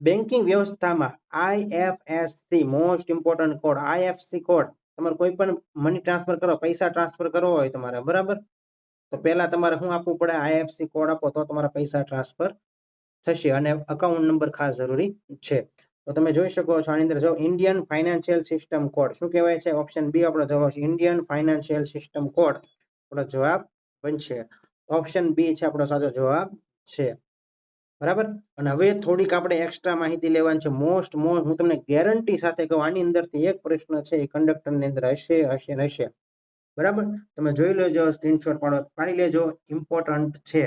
બેન્કિંગ વ્યવસ્થામાં IFSC most important code, IFSC code તમારે કોઈ પણ મની ટ્રાન્સફર કરો, પૈસા ટ્રાન્સફર કરવો હોય તમારે, બરાબર, તો પહેલા તમારે શું આપવું પડે? IFSC કોડ આપો તો તમારા પૈસા ટ્રાન્સફર થશે અને અકાઉન્ટ નંબર ખાસ જરૂરી છે. તો તમે જોઈ શકો છો આની અંદર જો ઇન્ડિયન ફાઇનાન્શિયલ સિસ્ટમ કોડ શું કહેવાય છે? ઓપ્શન બી આપણો જવાબ છે ઇન્ડિયન ફાઇનાન્શિયલ સિસ્ટમ કોડ. આપણો જવાબ બનશે ઓપ્શન બી છે આપણો સાચો જવાબ છે. બરાબર, અને હવે થોડીક આપણે એક્સ્ટ્રા માહિતી લેવાની છે. મોસ્ટ હું તમને ગેરંટી સાથે કહું આની અંદરથી એક પ્રશ્ન છે એ કંડક્ટરની અંદર હશે. બરાબર, તમે જોઈ લેજો, સ્ક્રીનશોટ પાડી લેજો, ઇમ્પોર્ટન્ટ છે.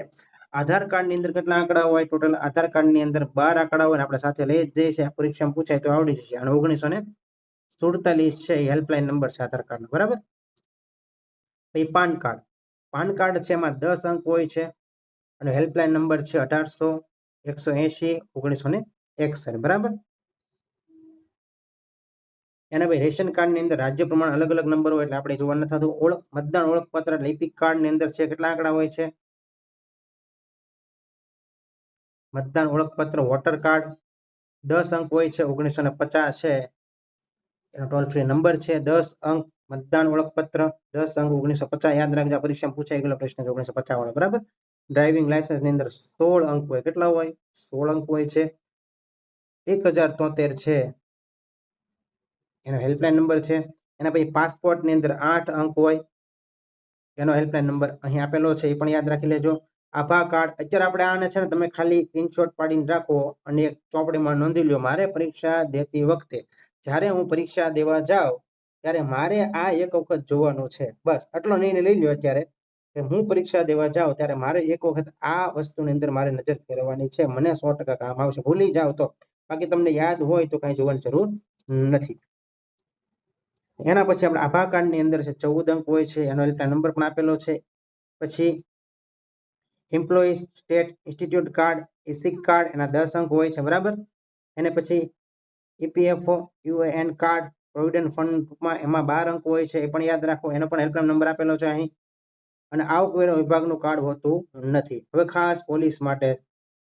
આધાર કાર્ડની અંદર કેટલા આંકડા હોય? ટોટલ આધાર કાર્ડની અંદર 12 આંકડા હોય. આપણે સાથે લઈ જ જઈએ છીએ, પરીક્ષામાં પૂછાય તો આવડી જશે. અને 1947 છે એ હેલ્પલાઇન નંબર છે આધાર કાર્ડનો. બરાબર, પછી પાન કાર્ડ છે એમાં 10 અંક હોય છે અને હેલ્પલાઇન નંબર છે 1800 180 1961. બરાબર, એના ભાઈ રેશન કાર્ડની અંદર રાજ્ય પ્રમાણે અલગ અલગ નંબર હોય એટલે આપણે જોવા નથી થતું. મતદાન ઓળખપત્ર એટલે ઇપિક કાર્ડની અંદર છે કેટલા આંકડા હોય છે? મતદાન ઓળખપત્ર વોટર કાર્ડ 10 અંક હોય છે. 1950 છે એનો ટોલ ફ્રી નંબર છે. 10 અંક મતદાન ઓળખપત્ર 10 અંક 1950 યાદ રાખજો. પરીક્ષામાં પૂછાઈ ગયેલો પ્રશ્ન છે 1950 વાળો. બરાબર, ડ્રાઇવિંગ લાયસન્સ ની અંદર 16 અંક હોય. કેટલા હોય? 16 અંક હોય છે. 1073 છે એનો હેલ્પલાઇન નંબર છે. એના પછી પાસપોર્ટ ની અંદર 8 અંક હોય એનો હેલ્પલાઇન નંબર અહીં આપેલો છે, એ પણ યાદ રાખી લેજો. આભા કાર્ડ અત્યારે આપણે આને છે ને તમે ખાલી સ્ક્રીનશોટ પાડીને રાખો અને એક ચોપડીમાં નોંધી લો. મારે પરીક્ષા દેતી વખતે જ્યારે હું પરીક્ષા દેવા જાઉં ત્યારે મારે આ એક વખત જોવાનું છે. બસ આટલો નિર્ણય લઈ લો અત્યારે કે હું પરીક્ષા દેવા જાઉં ત્યારે મારે એક વખત આ વસ્તુની અંદર મારે નજર ફેરવવાની છે, મને 100% કામ આવશે. ભૂલી જાવ તો, બાકી તમને યાદ હોય તો કઈ જોવાની જરૂર નથી. એના પછી આપણે આભા કાર્ડની અંદર છે 14 અંક હોય છે, એનો હેલ્પલાઇન નંબર પણ આપેલો છે. પછી employee state institute card, ESIC card, એના 10 અંક હોય છે, બરાબર. એને પછી ઈપીએફઓ યુએએન કાર્ડ, પ્રોવિડન્ટ ફંડમાં એમાં 12 અંક હોય છે, એ પણ યાદ રાખો. એનો પણ હેલ્પલાઇન નંબર આપેલો છે અહીં. અને આવકવેરો વિભાગનું કાર્ડ હોતું નથી. હવે ખાસ પોલીસ માટે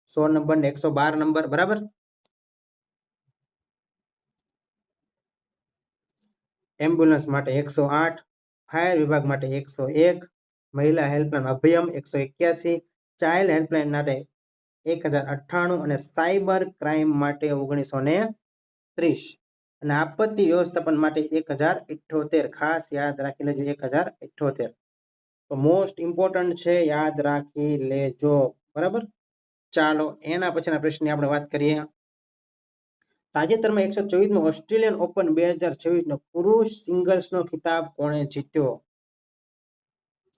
100 નંબર ને 112 નંબર, બરાબર. એમ્બ્યુલન્સ માટે 108, ફાયર વિભાગ માટે 101, મહિલા હેલ્પલાઇન અભયમ 181, ચાઇલ્ડ હેલ્પલાઇન માટે 1098 અને સાયબર ક્રાઇમ માટે 1930 અને આપત્તિ વ્યવસ્થાપન માટે 1078. ખાસ યાદ રાખી લેજો 1078. તો મોસ્ટ ઇમ્પોર્ટન્ટ છે, યાદ રાખી લેજો, બરાબર. ચાલો એના પછીના પ્રશ્નની આપણે વાત કરીએ. તાજેતરમાં 124મી ઓસ્ટ્રેલિયન ઓપન 2026 પુરુષ સિંગલ્સનો ખિતાબ કોણે જીત્યો?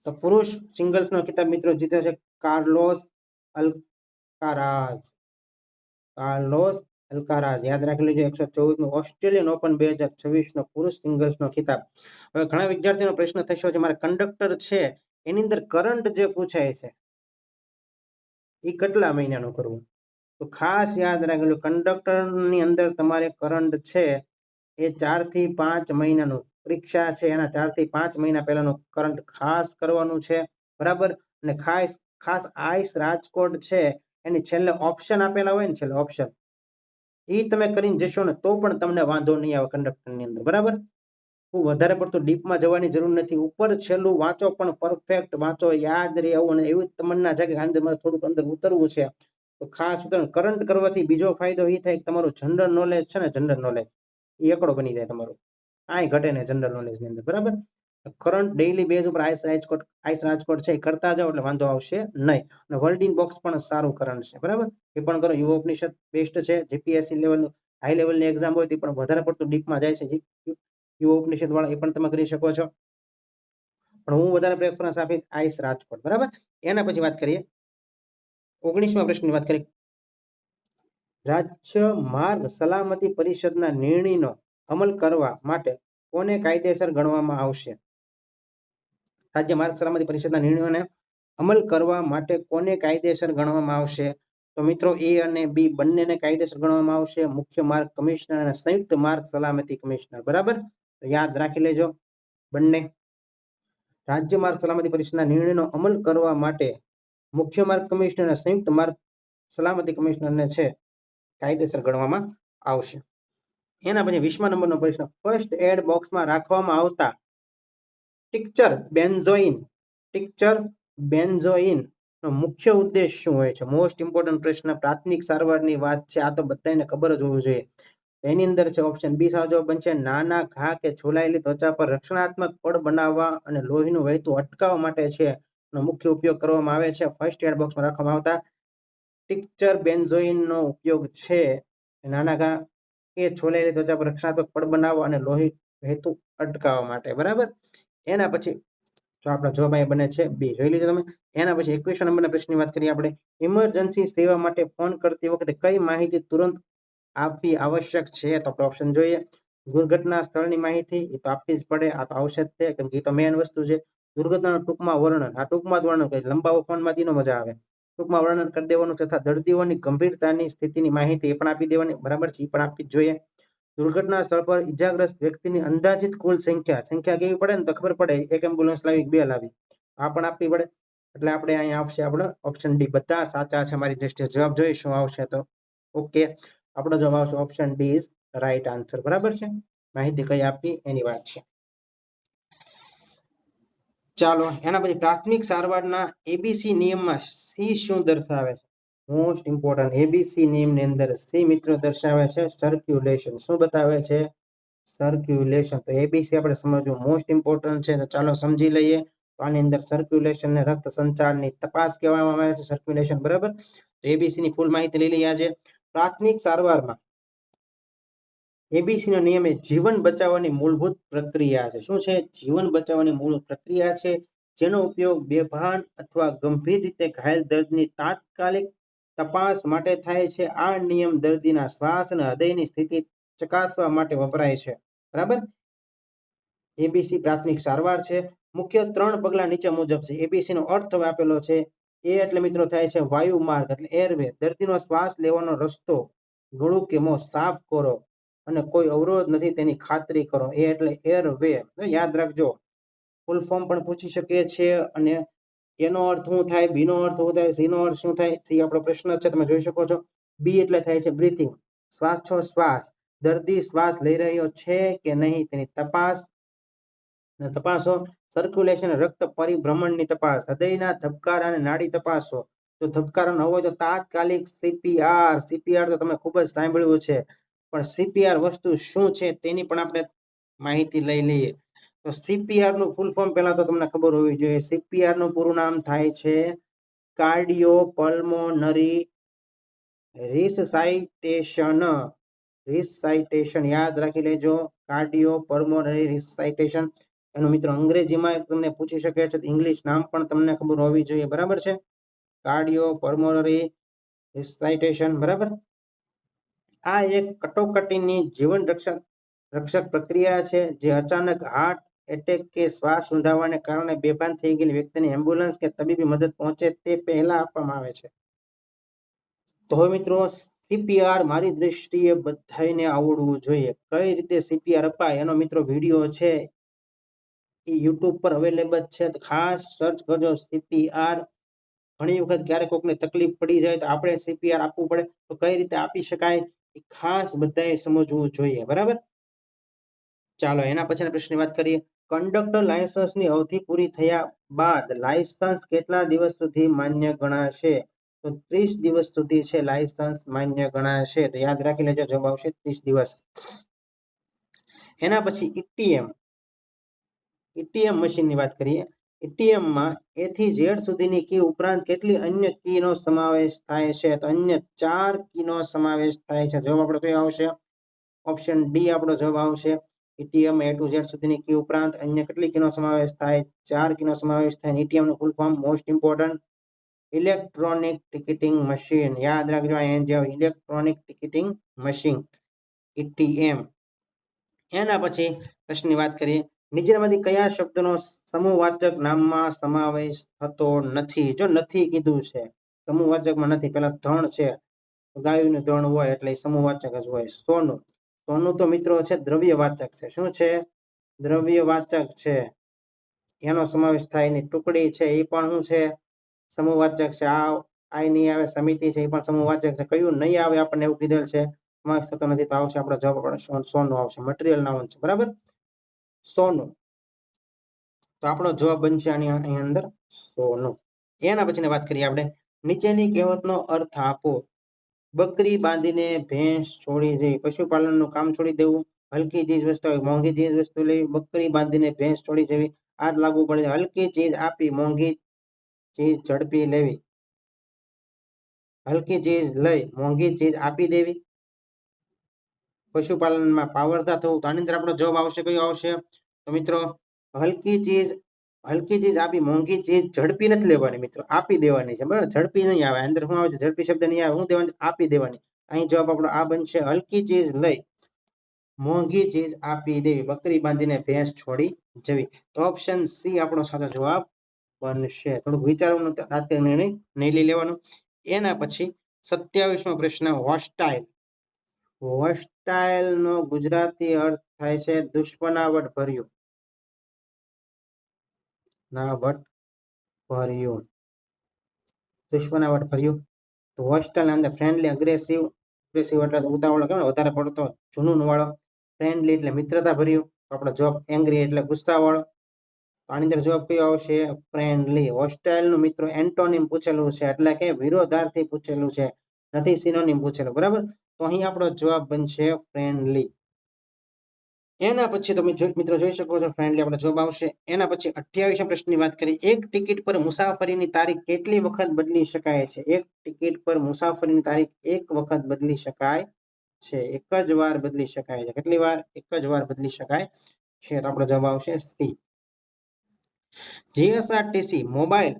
તો પુરુષ સિંગલ્સનો ખિતાબ મિત્રો જીત્યો છે કાર્લોસ અલ્કારાઝ. કાર્લોસ અલ્કારાઝ, યાદ રાખી લેજો. 124મી ઓસ્ટ્રેલિયન ઓપન 2026 પુરુષ સિંગલ્સનો ખિતાબ. હવે ઘણા વિદ્યાર્થીઓનો પ્રશ્ન થશે છે, મારે કંડક્ટર છે એની અંદર કરંટ જે પૂછાય છે એ કેટલા મહિનાનું કરવું? તો ખાસ યાદ રાખજો, કંડક્ટરની અંદર તમારે કરંટ છે એ 4 થી 5 મહિનાનું, પરીક્ષા છે એના 4 થી 5 મહિના પહેલાનું કરંટ ખાસ કરવાનું છે, બરાબર. અને ખાસ આઈસ રાજકોટ છે એની છેલ્લે ઓપ્શન આપેલા હોય ને, છેલ્લે ઓપ્શન એ તમે કરીને જશો ને તો પણ તમને વાંધો નહીં આવે કંડક્ટરની અંદર, બરાબર. વધારે પડતું ડીપમાં જવાની જરૂર નથી. ઉપર છેલ્લું વાંચો પણ પરફેક્ટ વાંચો, યાદ રહે એવું. અને એવી તમન્ના છે કે અંદર મારે થોડુંક અંદર ઉતરવું છે, તો ખાસ કરંટ કરવાથી બીજો ફાયદો એ થાય કે તમારું જનરલ નોલેજ છે ને, જનરલ નોલેજ એ એકડો બની જાય તમારું. કાંઈ ઘટે ને જનરલ નોલેજ ની અંદર, બરાબર. કરંટ ડેઈલી બેઝ ઉપર આઈસ રાજકોટ છે એ કરતા જાઓ એટલે વાંધો આવશે નહીં. અને વર્લ્ડિંગ બોક્સ પણ સારું કરંટ છે, બરાબર. એ પણ કરો. યુવા ઉપનિષદ બેસ્ટ છે. જીપીએસસી લેવલનું હાઈ લેવલની એક્ઝામ હોય તે પણ વધારે પડતું ડીપમાં જાય છે. યુવા ઉપનિષદ વાળા એ પણ તમે કરી શકો છો, પણ હું વધારે પ્રેફરન્સ આપીશ આઈસ રાજકોટ, બરાબર. એના પછી વાત કરીએ 19મા પ્રશ્નની વાત કરીએ. રાજ્ય માર્ગ સલામતી પરિષદના નિર્ણયનો અમલ કરવા માટે કોને કાયદેસર ગણવામાં આવશે? રાજ્ય માર્ગ સલામતી પરિષદના નિર્ણયોને અમલ કરવા માટે કોને કાયદેસર ગણવામાં આવશે? તો મિત્રો એ અને બી બંનેને કાયદેસર ગણવામાં આવશે. મુખ્ય માર્ગ કમિશનર અને સંયુક્ત માર્ગ સલામતી કમિશનર, બરાબર. યાદ રાખી લેજો બંને. રાજ્ય માર્ગ સલામતી પરિષદના નિર્ણયનો અમલ કરવા માટે મુખ્ય માર્ગ કમિશનર અને સંયુક્ત માર્ગ સલામતી કમિશનરને છે કાયદેસર ગણવામાં આવશે. એના પછી 20મા નંબરનો પ્રશ્ન. ફર્સ્ટ એડ બોક્સમાં રાખવામાં આવતા ટિક્ચર બેન્ઝોઇન નો મુખ્ય ઉદ્દેશ શું હોય છે? મોસ્ટ ઇમ્પોર્ટન્ટ પ્રશ્ન, પ્રાથમિક સારવારની વાત છે, આ તો બધાને ખબર જ હોવું જોઈએ. એની અંદર છે ઓપ્શન બી સાચો જવાબ બનશે. નાના ઘા કે છોલાયેલી ત્વચા પર રક્ષણાત્મક પડ બનાવવા અને લોહીનું વહેતું અટકાવવા માટે છે નો મુખ્ય ઉપયોગ કરવામાં આવે છે. ફર્સ્ટ એડ બોક્સમાં રાખવામાં આવતા ટિક્ચર બેન્ઝોઇન નો ઉપયોગ છે નાના ઘા કે છોલાયેલી ત્વચા પર રક્ષણાત્મક પડ બનાવવા અને લોહી વહેતું અટકાવવા માટે, બરાબર. એના પછી જો આપણો જવાબ અહીં બને છે બી, જોઈ લીધો તમે. એના પછી 21મા નંબરના પ્રશ્નની વાત કરીએ આપણે. ઇમરજન્સી સેવા માટે ફોન કરતી વખતે કઈ માહિતી તુરંત આપવી આવશ્યક છે? તો ઓપ્શન જોઈએ. દુર્ઘટના સ્થળની માહિતી એ તો આપવી જ પડે, આ તો આવશે જ તે, કેમ કે એ તો મેઇન વસ્તુ છે. દુર્ઘટનાનું ટૂંકમાં વર્ણન, આ ટૂંકમાં જ વર્ણન કરે, લંબાવો ફોનમાંથી ન મજા આવે. ટૂંકમાં વર્ણન કરી દેવાનું, તથા દર્દીઓની ગંભીરતાની સ્થિતિની માહિતી એ પણ આપી દેવાની, બરાબર છે, એ પણ આપવી જ જોઈએ. દુર્ઘટના સ્થળ પર ઈજાગ્રસ્ત વ્યક્તિની અંદાજિત કુલ સંખ્યા કેવી પડે ને તો ખબર પડે, એક એમ્બ્યુલન્સ લાવી 2 લાવી, આ પણ આપવી પડે. એટલે આપણે અહીંયા આવશે આપણો ઓપ્શન ડી. બધા સાચા છે મારી દ્રષ્ટિએ. જવાબ જોઈ શું આવશે તો ઓકે, આપણો જવાબ આવશે option D is right answer, બરાબર છે. માહિતી કઈ આપી એની વાત છે. ચાલો એના પછી પ્રાથમિક સારવારના એબીસી નિયમમાં સી શું દર્શાવે છે? મોસ્ટ ઇમ્પોર્ટન્ટ, એબીસી નિયમની અંદર સી મિત્રો દર્શાવે છે સર્ક્યુલેશન. શું બતાવે છે? સર્ક્યુલેશન. તો એબીસી આપણે સમજવું મોસ્ટ ઇમ્પોર્ટન્ટ છે, તો ચાલો સમજી લઈએ. તો આની અંદર સર્ક્યુલેશન ને રક્ત સંચારની તપાસ કહેવામાં આવે છે, સર્ક્યુલેશન, બરાબર. તો એબીસી ની ફૂલ માહિતી લઈ લઈએ આજે. પ્રાથમિક સારવારમાં એબીસી નો નિયમ એ જીવન બચાવવાની મૂળભૂત પ્રક્રિયા છે. શું છે? જીવન બચાવવાની મૂળ પ્રક્રિયા છે. જેનો ઉપયોગ બેભાન અથવા ગંભીર રીતે ઘાયલ દર્દની તાત્કાલિક તપાસ માટે થાય છે. આ નિયમ દર્દીના શ્વાસ અને હૃદયની સ્થિતિ ચકાસવા માટે વપરાય છે. બરાબર. એબીસી પ્રાથમિક સારવાર છે. મુખ્ય 3 પગલા નીચે મુજબ છે. એબીસી નો અર્થ હવે આપેલો છે. એ એટલે મિત્રો થાય છે વાયુ માર્ગ એટલે એરવે. દર્દીનો શ્વાસ લેવાનો રસ્તો ગળું કે મોં સાફ કરો અને કોઈ અવરોધ નથી તેની ખાતરી કરો. એ એટલે એરવે. યાદ રાખજો. ફૂલ ફોર્મ પણ પૂછી શકીએ છીએ અને એનો અર્થ શું થાય, બી નો અર્થ શું થાય, સી નો અર્થ શું થાય, સી આપણો પ્રશ્ન છે, તમે જોઈ શકો છો. બી એટલે થાય છે બ્રીથિંગ, શ્વાસ. દર્દી શ્વાસ લઈ રહ્યો છે કે નહીં તેની તપાસો. સર્ક્યુલેશન રક્ત પરિભ્રમણની તપાસ. હૃદયના ધબકારા અને નાડી તપાસો. જો ધબકારો ન હોય તો તાત્કાલિક સીપીઆર તો તમે ખૂબ જ સાંભળ્યું છે, પણ સીપીઆર વસ્તુ શું છે તેની પણ આપણે માહિતી લઈ લઈએ. તો સીપીઆર નું ફૂલ ફોર્મ પહેલા તો તમને ખબર હોવી જોઈએ. સીપીઆર નું પૂરું નામ થાય છે કાર્ડિયો પલ્મોનરી રિસસાઇટેશન. યાદ રાખી લેજો, કાર્ડિયો પલ્મોનરી રિસસાઇટેશન. એનું મિત્રો અંગ્રેજીમાં તમને પૂછી શકે છે, ઇંગ્લિશ નામ પણ તમને ખબર હોવી જોઈએ. બરાબર છે, કાર્ડિયો પલ્મોનરી રિસસાઇટેશન. બરાબર. આ એક કટોકટીની જીવન રક્ષક પ્રક્રિયા છે જે અચાનક હાર્ટ એટેક કે શ્વાસ રૂંધાવાને કારણે બેભાન થઈ ગયેલી વ્યક્તિને એમ્બ્યુલન્સ કે તબીબી મદદ પહોંચે તે પહેલા આપવામાં આવે છે. તો હવે મિત્રો સીપીઆર મારી દ્રષ્ટિએ બધાને આવડવું જોઈએ. કઈ રીતે સીપીઆર અપાય એનો મિત્રો વિડીયો છે એ યુટ્યુબ પર અવેલેબલ છે. તો ખાસ સર્ચ કરજો સીપીઆર. ઘણી વખત ક્યારેક કોઈકને તકલીફ પડી જાય તો આપણે સીપીઆર આપવું પડે, તો કઈ રીતે આપી શકાય એ ખાસ બધાએ સમજવું જોઈએ. બરાબર. ચાલો એના પછીના પ્રશ્નની વાત કરીએ. કંડક્ટર લાયસન્સની અવધિ પૂરી થયા બાદ લાયસન્સ કેટલા દિવસ સુધી માન્ય ગણાશે? તો 30 દિવસ સુધી છે લાયસન્સ માન્ય ગણાશે. તો યાદ રાખી લેજો, જવાબ આવશે 30 દિવસ. એના પછી ઈટીએમ મશીનની વાત કરીએ. ઈટીએમમાં એ થી ઝેડ સુધીની કી ઉપરાંત કેટલી અન્ય કીનો સમાવેશ થાય છે? તો અન્ય 4 કીનો સમાવેશ થાય છે. જવાબ આપણો કયો આવશે? ઓપ્શન ડી આપણો જવાબ આવશે. ઈટીએમ એ ટુ ઝેડ સુધીની કી ઉપરાંત અન્ય કેટલી કીનો સમાવેશ થાય? 4 કીનો સમાવેશ થાય. ઈટીએમ નું full form most important electronic ticketing machine. યાદ રાખજો, અહીંયા ઇલેક્ટ્રોનિક ટિકિટિંગ મશીન ઈટીએમ. એના પછી પ્રશ્નની વાત કરીએ. નીચેનામાંથી કયા શબ્દનો સમૂહવાચક નામમાં સમાવેશ થતો નથી? જો નથી કીધું છે, સમૂહવાચકમાં નથી. પેલા ધણ છે, ગાયનું ધણ હોય એટલે સમૂહવાચક જ હોય. સોનું તો મિત્રો છે દ્રવ્યવાચક છે. શું છે? દ્રવ્યવાચક છે, એનો સમાવેશ થાય નહીં. ટુકડી છે એ પણ શું છે? સમૂહવાચક છે. આ નહીં આવે. સમિતિ છે એ પણ સમૂહવાચક છે. કયું નહીં આવે આપણને એવું કીધેલ છે, સમાવેશ થતો નથી. તો આવશે આપણો જવાબ સોનું આવશે. મટીરિયલ નાઉન છે. બરાબર, સોનું. તો આપણો જવાબ બનશે આની અંદર સોનું. એના પછીની વાત કરીએ આપણે. નીચેની કહેવતનો અર્થ આપો. બકરી બાંધીને ભેંસ છોડી જઈ. પશુપાલનનું કામ છોડી દેવું. હલકી ચીજ વસ્તુ, મોંઘી ચીજ વસ્તુ લેવી. બકરી બાંધીને ભેંસ છોડી જવી. આ જ લાગુ પડે. હલકી ચીજ આપી, મોંઘી ચીજ ઝડપી લેવી. હલકી ચીજ લઈ, મોંઘી ચીજ આપી દેવી. પશુપાલનમાં પાવરદાર થવું. તો આની અંદર આપણો જવાબ આવશે કયો આવશે? તો મિત્રો હલકી ચીજ આપી, મોંઘી ચીજ ઝડપી નથી લેવાની મિત્રો, આપી દેવાની છે. બરાબર, ઝડપી નહીં આવે. અંદર શું આવે છે? ઝડપી શબ્દ નહીં આવે. શું દેવાની? આપી દેવાની. અહીં જવાબ આપણો આ બનશે. હલકી ચીજ લઈ, મોંઘી ચીજ આપી દેવી. બકરી બાંધીને ભેંસ છોડી જવી. તો ઓપ્શન સી આપણો સાચો જવાબ બનશે. થોડુંક વિચારવાનું, તાત્કાલિક નિર્ણય નહીં લઈ લેવાનો. એના પછી 27મો પ્રશ્ન. હોસ્ટાઇલ નો ગુજરાતી અર્થ થાય છે દુશ્મનાવટ ભર્યું. દુશ્મનાવટ ભર્યું. તો હોસ્ટાઇલ અંદર ફ્રેન્ડલી, અગ્રેસિવ એટલે ઉતાવળો, વધારે પડતો જુનૂન વાળો. ફ્રેન્ડલી એટલે મિત્રતા ભર્યું. આપણો જવાબ એંગ્રી એટલે ગુસ્સા વાળો. આની અંદર જવાબ કયો આવશે? ફ્રેન્ડલી. હોસ્ટાઇલ નું મિત્રો એન્ટોનિમ પૂછેલું છે, એટલે કે વિરોધાર્થી પૂછેલું છે, નથી સિનોનિમ પૂછેલું. બરાબર, તો અહીં આપણો જવાબ બનશે ફ્રેન્ડલી. એના પછી તમે મિત્રો જોઈ શકો છો, ફ્રેન્ડલી આપણો જવાબ આવશે. એના પછી 28મા પ્રશ્નની વાત કરીએ. એક ટિકિટ પર મુસાફરીની તારીખ કેટલી વખત બદલી શકાય છે? એક ટિકિટ પર મુસાફરીની તારીખ એક વખત બદલી શકાય છે. એક જ વાર બદલી શકાય છે. કેટલી વાર? એક જ વાર બદલી શકાય છે. તો આપણો જવાબ આવશે સી. જીએસઆરટીસી મોબાઈલ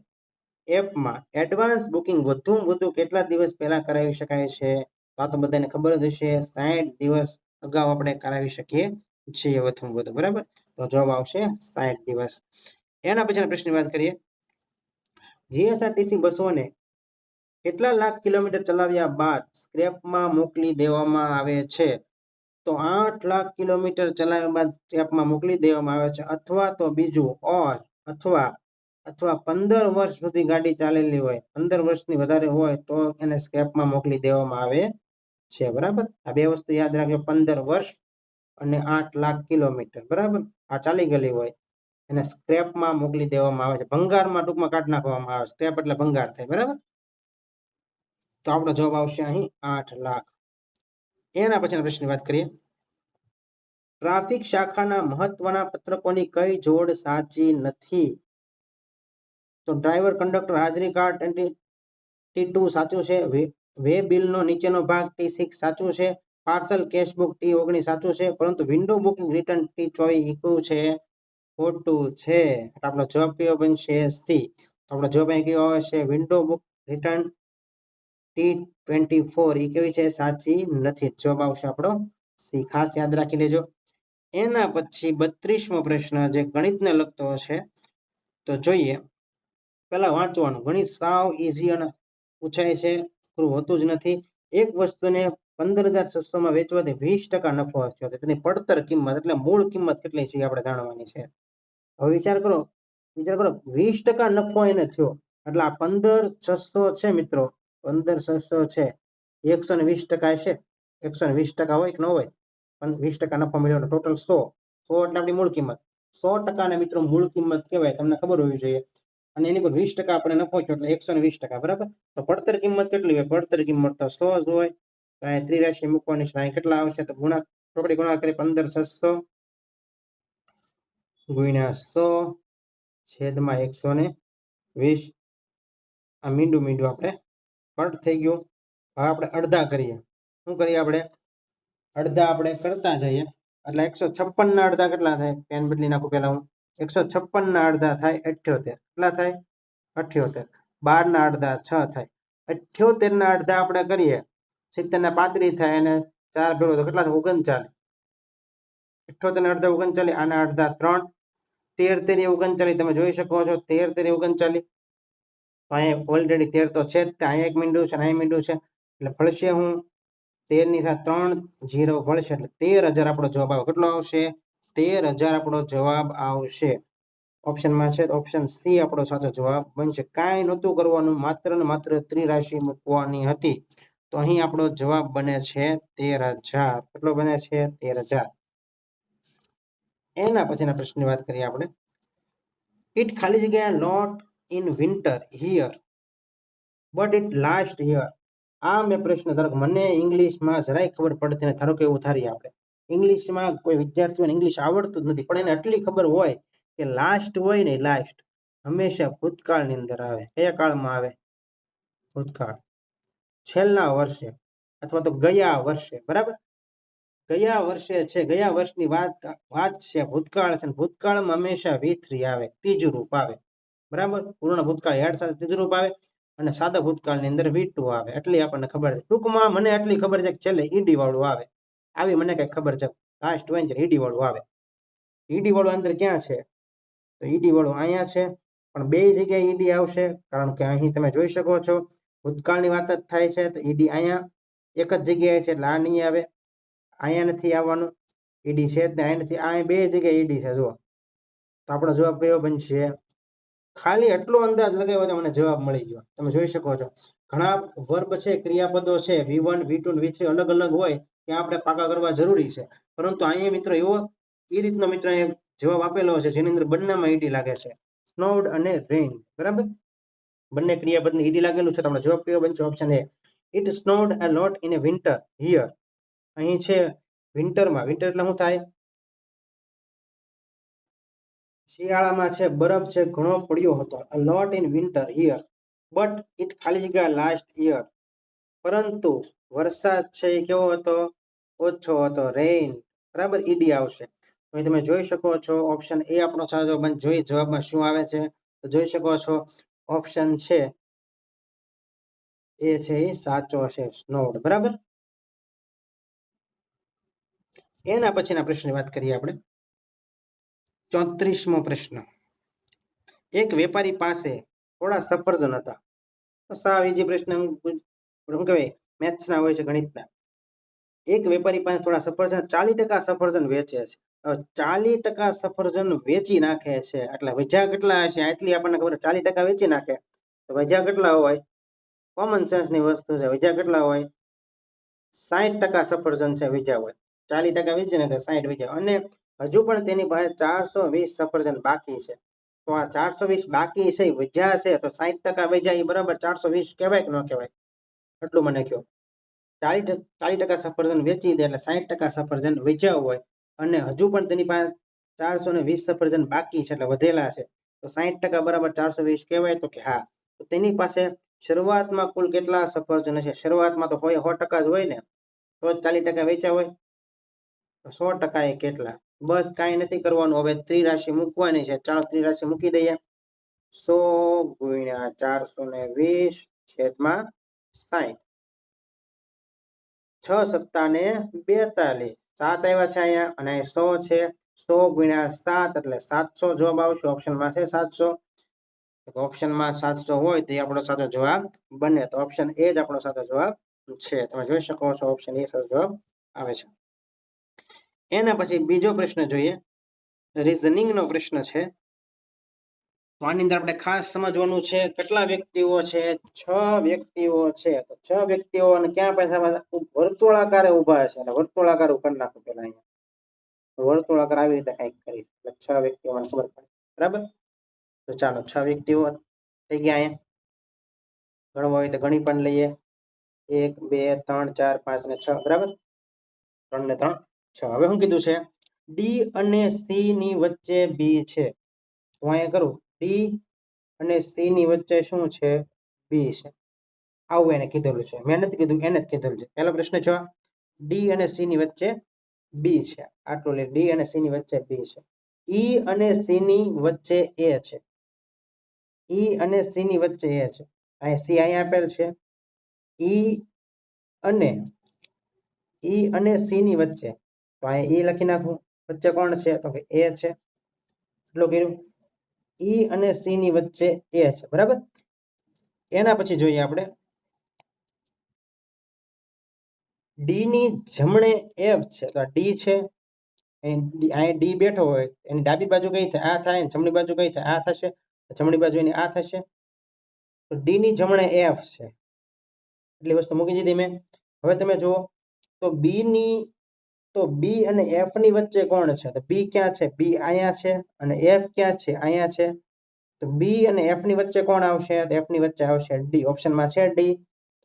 એપમાં એડવાન્સ બુકિંગ વધુમાં વધુ કેટલા દિવસ પહેલા કરાવી શકાય છે? તો આ તો બધાને ખબર જ હશે, 60 દિવસ અગાઉ આપણે કરાવી શકીએ છીએ વધુમાં વધુ, બરાબર? તો જવાબ આવશે 60 દિવસ. એના પછીના પ્રશ્નની વાત કરીએ. જીએસઆરટીસી બસોને કેટલા લાખ કિલોમીટર ચલાવ્યા બાદ સ્ક્રેપમાં મોકલી દેવામાં આવે છે? તો 8 લાખ કિલોમીટર ચલાવ્યા બાદ સ્ક્રેપમાં મોકલી દેવામાં આવે છે, અથવા તો બીજું અથવા 15 વર્ષ સુધી ગાડી ચાલેલી હોય, 15 વર્ષની વધારે હોય તો એને સ્ક્રેપમાં મોકલી દેવામાં આવે છે, બરાબર? આ બે વસ્તુ યાદ રાખજો, 15 વર્ષ અને 8 લાખ કિલોમીટર, બરાબર? આ ચાલી ગયેલી હોય એને સ્ક્રેપમાં મોકલી દેવામાં આવે છે, ભંગારમાં ટૂંકમાં કાઢી નાખવામાં આવે. સ્ક્રેપ એટલે ભંગાર થાય, બરાબર? તો આપણો જવાબ આવશે અહીં 8 લાખ. એના પછીના પ્રશ્નની વાત કરીએ. ટ્રાફિક શાખાના મહત્વના પત્રકોની કઈ જોડ સાચી નથી? તો ડ્રાઈવર કંડક્ટર હાજરી કાર્ડ T2 સાચું છે, વે બિલનો નીચેનો ભાગ T6 સાચું છે, પાર્સલ કેશબુક T19 સાચું છે, પરંતુ વિન્ડો બુકિંગ રિટર્ન T24 ઈકું છે, ખોટું છે. આપણો જવાબ કયો બનશે? સી. તો આપણો જવાબ અહીં કયો આવશે? વિન્ડો બુક રિટર્ન T24 એ કેવી છે? સાચી નથી. જવાબ આવશે આપણો સી. ખાસ યાદ રાખી લેજો. એના પછી 32મો પ્રશ્ન જે ગણિતને લગતો છે, તો જોઈએ. પહેલા વાંચવાનું. ગણિત સાવ ઈઝી અને પૂછાય છે, પૂરું હોતું જ નથી. એક વસ્તુને 15,600 માં વેચવાથી 20% નફો થયો, તેની પડતર કિંમત એટલે મૂળ કિંમત કેટલી છે આપણે જાણવાની છે. હવે વિચાર કરો 20% નફો એને થયો, એટલે આ 15,600 છે મિત્રો, 15,600 છે, 120% હશે. 120% હોય કે ન હોય? 20% નફો મળ્યો એટલે ટોટલ 100 એટલે આપણી મૂળ કિંમત. 100% ને મિત્રો મૂળ કિંમત કહેવાય, તમને ખબર હોવી જોઈએ. અને એની પર 20% આપણે નફો થયો એટલે 120%, બરાબર? તો પડતર કિંમત કેટલી હોય? પડતર કિંમત તો 100 જ હોય. તો અહીં ત્રિરાશિ મૂકવાની છે, અહીં કેટલા આવશે? તો ચોકડી ગુણાકાર 15,600 ગુણ્યા 100 છેદમાં 120. આ મીંડું આપણે કટ થઈ ગયું. હવે આપણે અડધા કરીએ. શું કરીએ આપણે? અડધા આપણે કરતા જઈએ એટલે 156 ના અડધા કેટલા થાય? પેન બદલી નાખું પહેલા હું. 156 ના અડધા થાય 78. કેટલા થાય? 78. 12 ના અડધા 6 થાય. 78 ના અડધા આપણે કરીએ 70 ના 35 થાય અને 4 ભેળો તો કેટલા થાય? 39. 78 ના અડધા 39, આના અડધા 3. 13 તેરી 39 તમે જોઈ શકો છો. 13 તેરી 39. અહીંયા ઓલરેડી 13 તો છે જ, અહીંયા એક મીંડું છે, અહીંયા મીંડું છે, એટલે ભળશે હું 13 ની સાથે 3 0 ભળશે એટલે 13,000 આપણો જવાબ આવે. કેટલો આવશે? 13,000 આપણો જવાબ આવશે. ઓપ્શનમાં છે ઓપ્શન સી આપણો સાચો જવાબ બનશે. કાંઈ નહોતું કરવાનું, માત્ર ને માત્ર ત્રિરાશિ મૂકવાની હતી. તો અહીં આપણો જવાબ બને છે 13,000. કેટલો બને છે? 13,000. એના પછીના પ્રશ્નની વાત કરીએ આપણે. ઇટ ખાલી જગ્યા not in winter here but it last here. આ મેં પ્રશ્ન ધારો કે મને ઇંગ્લિશમાં જરાય ખબર પડતી નથી, ધારો કે એવું ધારીએ આપણે ઇંગ્લિશમાં કોઈ વિદ્યાર્થીઓને ઇંગ્લિશ આવડતું જ નથી, પણ એને આટલી ખબર હોય કે લાસ્ટ હોય ને, લાસ્ટ હંમેશા ભૂતકાળની અંદર આવે. કયા કાળમાં આવે? ભૂતકાળ. છેલ્લા વર્ષે અથવા તો ગયા વર્ષે, બરાબર? ગયા વર્ષે છે, ગયા વર્ષની વાત છે, ભૂતકાળ છે. ભૂતકાળમાં હંમેશા V3 આવે, ત્રીજું રૂપ આવે, બરાબર? પૂર્ણ ભૂતકાળ હેડ સાથે ત્રીજું રૂપ આવે અને સાદા ભૂતકાળની અંદર V2 આવે. એટલી આપણને ખબર છે. ટૂંકમાં મને એટલી ખબર છે કે છેલ્લે ઈડી વાળું આવે. આવી મને કઈ ખબર છે. લાસ્ટ હોય ને ઈડી વાળું આવે. ઈડી વાળું અંદર ક્યાં છે? તો ઈડી વાળું અહીંયા છે, પણ બે જગ્યાએ ઈડી આવશે, કારણ કે અહીં તમે જોઈ શકો છો ભૂતકાળની વાત જ થાય છે, તો ઈડી અહીંયા એક જ જગ્યાએ છે, એટલે આ નહીં આવે. અહીંયા નથી આવવાનું, ઈડી છે જ અહીંયા નથી, આ બે જગ્યાએ ઈડી છે. જુઓ, તો આપણો જવાબ કયો બનશે? ખાલી એટલો અંદાજ લગાવ્યો તો મને જવાબ મળી ગયો. તમે જોઈ શકો છો ઘણા વર્બ છે, ક્રિયાપદો છે, V1 V2 V3 અલગ અલગ હોય, ત્યાં આપણે પાકા કરવા જરૂરી છે. પરંતુ અહીંયા મિત્રો એવો એ રીતનો મિત્ર જવાબ આપેલો છે જેની અંદર બંનેમાં ઈડી લાગે છે, સ્નોડ અને રેઇન, બરાબર? બંને ક્રિયાપદની ઈડી લાગેલું છે. તો આપણો જવાબ કયો બનશે? Option A. It snowed a lot in a winter here. અહીં છે વિન્ટરમાં. વિન્ટર એટલે શું થાય? શિયાળામાં છે બરફ છે ઘણો પડ્યો હતો. A lot in winter here but it ખાલી જગ્યા લાસ્ટ યર. પરંતુ વરસાદ છે એ કેવો હતો? ઓછો હતો, રેઇન, બરાબર? ઈડી આવશે. અહીં તમે જોઈ શકો છો ઓપ્શન એ આપણો સાચો જવાબ. જોઈ જવાબમાં શું આવે છે તો જોઈ શકો છો ઓપ્શન છે એ છે એ સાચો હશે, સ્નોડ. બરાબર. એના પછીના પ્રશ્નની વાત કરીએ આપણે. 34મો પ્રશ્ન. એક વેપારી પાસે થોડા સફરજન હતા. સાવ ઈજી પ્રશ્ન, શું કહેવાય, મેથ્સના હોય છે, ગણિતના. એક વેપારી પાસે થોડા સફરજન, 40% સફરજન વેચે છે. 40% સફરજન વેચી નાખે છે એટલે વજ્યા કેટલા હશે? આટલી આપણને ખબર, 40% વેચી નાખે તો વજ્યા કેટલા હોય? કોમન સેન્સ ની વસ્તુ છે. વજ્યા કેટલા હોય? 60% સફરજન છે વેચ્યા હોય. 40% વેચી નાખે, 60 વેચ્યા, અને હજુ પણ તેની પાસે 420 સફરજન બાકી છે. તો આ 420 બાકી છે, વજ્યા છે, તો 60% વજ્યા એ બરાબર 420 કહેવાય કે ન કહેવાય? એટલું મને કહો. 40% સફરજન વેચી દે એટલે 60% સફરજન વેચ્યા હોય, અને હજુ પણ તેની પાસે 420 સફરજન બાકી છે એટલે વધેલા છે, તો 60% બરાબર 420 કહેવાય? તો કે હા. તો તેની પાસે શરૂઆતમાં કુલ કેટલા સફરજન હશે? શરૂઆતમાં તો હોય 100% જ હોય ને, તો જ 40% વેચ્યા હોય. તો 100% એ કેટલા? બસ કાંઈ નથી કરવાનું, હવે ત્રિરાશિ મૂકવાની છે. ચાલો ત્રિરાશિ મૂકી દઈએ. 100 ગુણ્યા 420 છેદમાં 60. 6 સત્તા ને 42, 7 આવ્યા છે અહીંયા, અને 100 છે. 100 ગુણ્યા 7 એટલે 700 જવાબ આવશે. ઓપ્શનમાં છે 700. ઓપ્શનમાં 700 હોય તો એ આપણો સાચો જવાબ બને. તો ઓપ્શન એ જ આપણો સાચો જવાબ છે. તમે જોઈ શકો છો ઓપ્શન એ સાચો જવાબ આવે છે. એના પછી બીજો પ્રશ્ન જોઈએ. રીઝનિંગ નો પ્રશ્ન છે. તો આની અંદર આપણે ખાસ સમજવાનું છે કેટલા વ્યક્તિઓ છે? 6 વ્યક્તિઓ છે. તો 6 વ્યક્તિઓ અને ક્યાં પાસે વર્તુળાકારે ઉભા છે, એટલે વર્તુળાકાર કરી નાખો પેલા. અહીંયા વર્તુળાકાર આવી રીતે કંઈક કરી, એટલે 6 વ્યક્તિઓ મને ખબર પડે. બરાબર. તો ચાલો 6 વ્યક્તિઓ થઈ ગયા. અહીંયા ગણવા હોય તો ગણી પણ લઈએ. 1 2 3 4 5 ને 6. બરાબર. 3 ને 3 6. હવે શું કીધું છે? ડી અને સી ની વચ્ચે બી છે. તો અહીંયા કરું, ડી અને સી ની વચ્ચે શું છે? બી છે. આવું એને કીધેલું છે. મેં નથી કીધું, એને જ કીધેલું છે. પહેલો પ્રશ્ન છે ડી અને સી ની વચ્ચે બી છે. આટલું લે, ડી અને સી ની વચ્ચે બી છે. ઈ અને સી ની વચ્ચે એ છે. ઈ અને સી ની વચ્ચે એ છે. અહીંયા સી અહીંયા આપેલ છે. ઈ અને સી ની વચ્ચે, તો અહીંયા ઈ લખી નાખું. વચ્ચે કોણ છે? તો કે એ છે. એટલું કર્યું. ઈ અને સી ની વચ્ચે એ છે. બરાબર. એના પછી જોઈએ આપણે ડી ની જમણે એફ છે. તો આ ડી છે. અહીં ડી બેઠો હોય, એની ડાબી બાજુ કઈ થાય? આ થાય. જમણી બાજુ કઈ થાય? આ થશે. જમણી બાજુ એની આ થશે. તો ડી ની જમણે એફ છે. એટલી વસ્તુ મૂકી દીધી મેં. હવે તમે જુઓ તો બી અને એફ ની વચ્ચે કોણ છે? તો બી ક્યાં છે? બી અહીંયા છે. અને એફ ક્યાં છે? અહીંયા છે. તો બી અને એફ ની વચ્ચે કોણ આવશે? તો એફ ની વચ્ચે આવશે ડી. ઓપ્શનમાં છે ડી.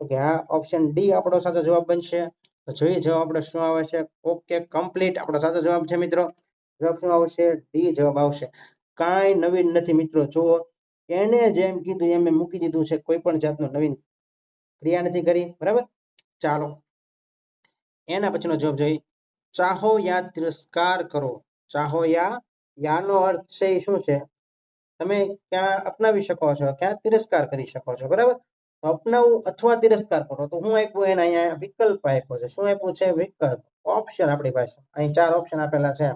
તો કે હા, ઓપ્શન ડી આપણો સાચો જવાબ બનશે. તો જોઈએ જવાબ આપણો શું આવે છે. ઓકે, કમ્પ્લીટ આપણો સાચો જવાબ છે મિત્રો. જવાબ શું આવશે? ડી જવાબ આવશે. કાંઈ નવીન નથી મિત્રો. જુઓ, એને જેમ કીધું એમ મૂકી દીધું છે. કોઈ પણ જાતનું નવીન ક્રિયા નથી કરી. બરાબર. ચાલો એના પછીનો જવાબ જોઈએ. ચાહો યા તિરસ્કાર કરો. ચાહો યાનો અર્થ છે એ શું છે? તમે ક્યાં અપનાવી શકો છો, ક્યાં તિરસ્કાર કરી શકો છો. બરાબર. અપનાવું અથવા તિરસ્કાર કરો. તો હું આપ્યું એને અહીંયા વિકલ્પ આપ્યો છે. શું આપ્યું છે? વિકલ્પ, ઓપ્શન. આપણી પાસે અહીં 4 ઓપ્શન આપેલા છે.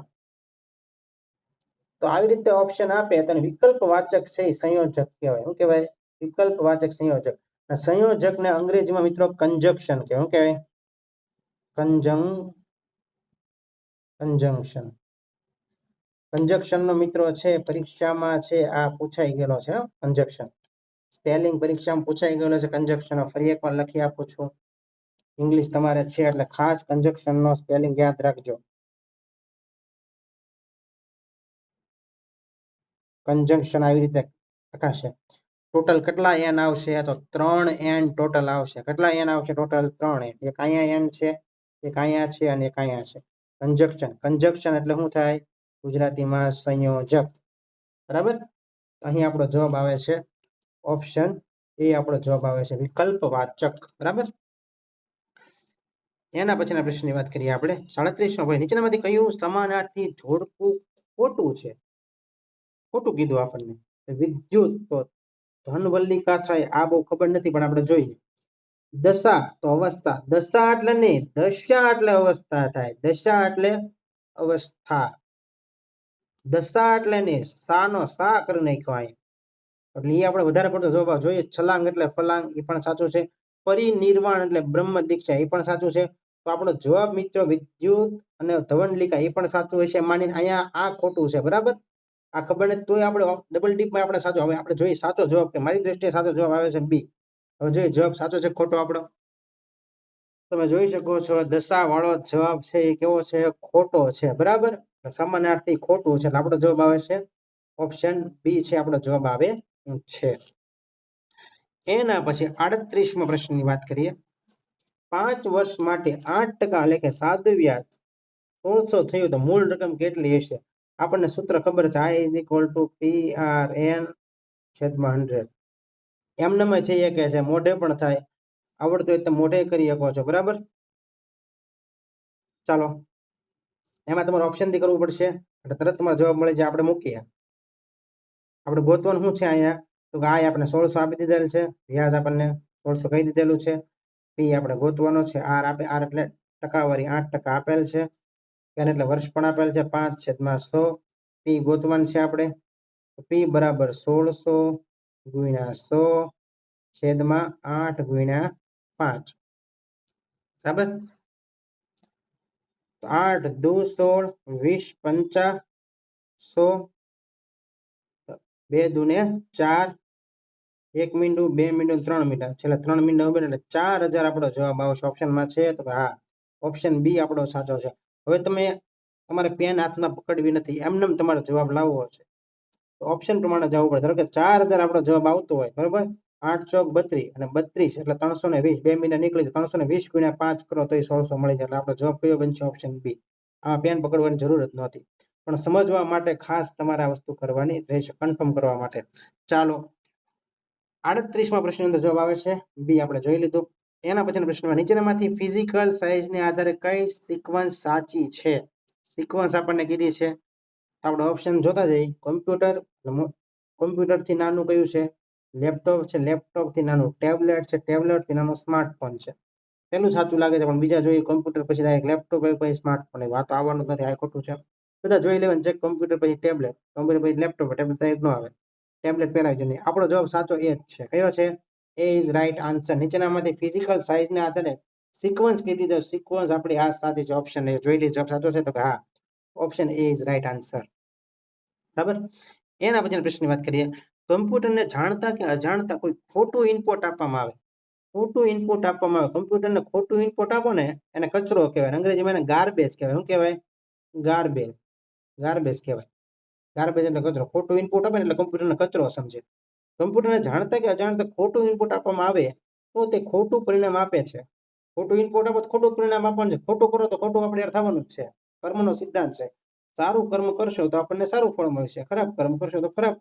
તો આવી રીતે ઓપ્શન આપે તો વિકલ્પ વાચક છે સંયોજક કહેવાય. શું કહેવાય? વિકલ્પ વાચક સંયોજક. સંયોજકને અંગ્રેજીમાં મિત્રો કંજક્શન કહેવાય. શું કહેવાય? કંજંક્શન. કંજક્શન નો મિત્રો છે પરીક્ષામાં છે આ પૂછાઈ ગયેલો છે. કંજક્શન સ્પેલિંગ પરીક્ષામાં પૂછાઈ ગયેલો છે. કંજક્શન ફરી એકવાર લખી આપું છું. ઇંગ્લિશ તમારે છે એટલે ખાસ કંજક્શન નો સ્પેલિંગ યાદ રાખજો. કંજંક્શન આવી રીતે લખાશે. ટોટલ કેટલા એન આવશે? તો 3 એન ટોટલ આવશે. કેટલા એન આવશે? Total 3 N. એક અહીંયા એન છે, એક અહીંયા છે, અને એક અહીંયા છે. કંજક્શન એટલે શું થાય? ગુજરાતીમાં સંયોજક. બરાબર. અહીં આપણો જવાબ આવે છે ઓપ્શન એ આપણો જવાબ આવે છે વિકલ્પ વાચક. બરાબર. એના પછીના પ્રશ્નની વાત કરીએ આપણે 37મો ભાઈ નીચેનામાંથી કયું સમાનાર્થી જોડકું ખોટું છે? ખોટું કીધું આપણને. વિદ્યુત તો ધનવલ્લિકા થાય આ બહુ ખબર નથી પણ આપણે જોઈએ. દશા તો અવસ્થા, દશા એટલે નહીં, દશા એટલે અવસ્થા થાય, દશા એટલે અવસ્થા, દશા એટલે નહીં, સાનો સા કરી નાખ્યો અહીં એટલે એ આપણે વધારે પડતો જવાબ જોઈએ. છલાંગ એટલે ફલાંગ એ પણ સાચું છે. પરિનિર્વાણ એટલે બ્રહ્મ દીક્ષા એ પણ સાચું છે. તો આપણો જવાબ મિત્રો વિદ્યુત અને ધવનલિકા એ પણ સાચું હશે માનીને અહીંયા આ ખોટું છે. બરાબર, આ ખબર નથી તોય આપણે ડબલ ટીપમાં આપણે સાચો. હવે આપણે જોઈએ સાચો જવાબ કે મારી દ્રષ્ટિએ સાચો જવાબ આવે છે બી. હવે જોઈએ જવાબ સાચો છે ખોટો આપણો. તમે જોઈ શકો છો દશા વાળો જવાબ છે એ કેવો છે? ખોટો છે. બરાબર, સમાનાર્થી ખોટું છે એટલે આપણો જવાબ આવે છે ઓપ્શન બી છે આપણો જવાબ આવે છે. એના પછી 38મો પ્રશ્નની વાત કરીએ. 5 વર્ષ માટે 8% લેખે સાદુ વ્યાજ 1600 થયું તો મૂળ રકમ કેટલી હશે? આપણને સૂત્ર ખબર છે, I = PRN/100. એમનેમ થઈ શકે છે, મોઢે પણ થાય, આવડતું હોય તો મોઢે કરી શકો છો. બરાબર, ચાલો એમાં તમારે ઓપ્શન થી કરવું પડશે એટલે તરત તમારો જવાબ મળે છે. આપણે મૂકીએ, આપણે ગોતવાનું શું છે અહીંયા તો આ આપણે 1600 આપી દીધેલ છે, વ્યાજ આપણને 1600 કહી દીધેલું છે. પી આપણે ગોતવાનો છે, આર એટલે ટકાવારી 8% આપેલ છે, એન એટલે વર્ષ પણ આપેલ છે 5/100. પી ગોતવાનું છે આપણે, પી બરાબર 1600 ગુણ્યા 100 છેદમાં 8 ગુણ્યા 5. બરાબર, 8 દુ 16, 20 પંચા 100, 2 દુને 4, 1 મીંડું 2 મીંડું 3 મીંડા, છેલ્લે 3 મીંડા ઉમેરે એટલે 4000 આપણો જવાબ આવશે. ઓપ્શનમાં છે તો હા, ઓપ્શન બી આપણો સાચો છે. હવે તમે તમારે પેન હાથમાં પકડવી નથી, એમને તમારો જવાબ લાવવો છે તો ઓપ્શન પ્રમાણે જવું પડે. ધારો કે 4000 આપણો જવાબ આવતો હોય, બરોબર, 8 ચોક 32 અને 32 એટલે 320, 2 મીંડા નીકળી 320 ગુણ્યા 5 કરો તો 1600 મળી જાય. એટલે આપણો જવાબ કયો બનશે? Option B. આ પેન પકડવાની જરૂર જ નહોતી, પણ સમજવા માટે ખાસ તમારે આ વસ્તુ કરવાની રહેશે, કન્ફર્મ કરવા માટે. ચાલો 38મા પ્રશ્નની અંદર જવાબ આવે છે બી, આપણે જોઈ લીધું. એના પછીના પ્રશ્નમાં નીચેનામાંથી ફિઝિકલ સાઇઝને આધારે કઈ સિક્વન્સ સાચી છે? સિક્વન્સ આપણને કીધી છે, આપણે ઓપ્શન જોતા જઈએ. કોમ્પ્યુટર થી નાનું કયું છે? લેપટોપ છે, લેપટોપ થી નાનું ટેબ્લેટ છે, ટેબ્લેટ થી નાનું સ્માર્ટફોન છે. પેલું સાચું લાગે છે પણ બીજા જોઈએ કોમ્પ્યુટર પછી ડાયરેક્ટ લેપટોપ પછી સ્માર્ટફોન, એ વાત આવવાનું નથી, આ ખોટું છે. બધા જોઈ લેવાનું છે, કોમ્પ્યુટર પછી ટેબ્લેટ, કોમ્પ્યુટર પછી લેપટોપ, ટેબ્લેટ તો ન આવે, ટેબ્લેટ પહેલા જ નહીં. આપણો જવાબ સાચો એ જ છે. કયો છે? એ ઇઝ રાઈટ આન્સર. નીચેનામાંથી ફિઝિકલ સાઇઝને આધારે સિક્વન્સ કીધી તો સિક્વન્સ આપણી આ સાચી છે. ઓપ્શન એ જોઈ લીધો, જવાબ સાચો છે તો કે હા, option A is right answer. બરાબર, એના પછીના પ્રશ્નની વાત કરીએ. કમ્પ્યુટરને જાણતા કે અજાણતા કોઈ ખોટું ઇનપુટ આપવામાં આવે, ખોટું ઇનપુટ આપવામાં આવે, કમ્પ્યુટરને ખોટું ઇનપુટ આપો ને એને કચરો કહેવાય, અંગ્રેજીમાં એને ગાર્બેજ કહેવાય. શું કહેવાય? ગાર્બેજ, ગાર્બેજ કહેવાય. ગાર્બેજ એટલે કચરો. ખોટું ઇનપુટ આપે ને એટલે કમ્પ્યુટરને કચરો સમજે. કમ્પ્યુટરને જાણતા કે અજાણતા ખોટું ઇનપુટ આપવામાં આવે તો તે ખોટું પરિણામ આપે છે. ખોટું ઇનપુટ આપો તો ખોટું પરિણામ આપવાનું છે. ખોટું કરો તો ખોટું આપણે થવાનું જ છે. કર્મનો સિદ્ધાંત છે. સારું કર્મ કરશો તો આપણને સારું ફળ મળશે, ખરાબ કર્મ કરશો તો ખરાબ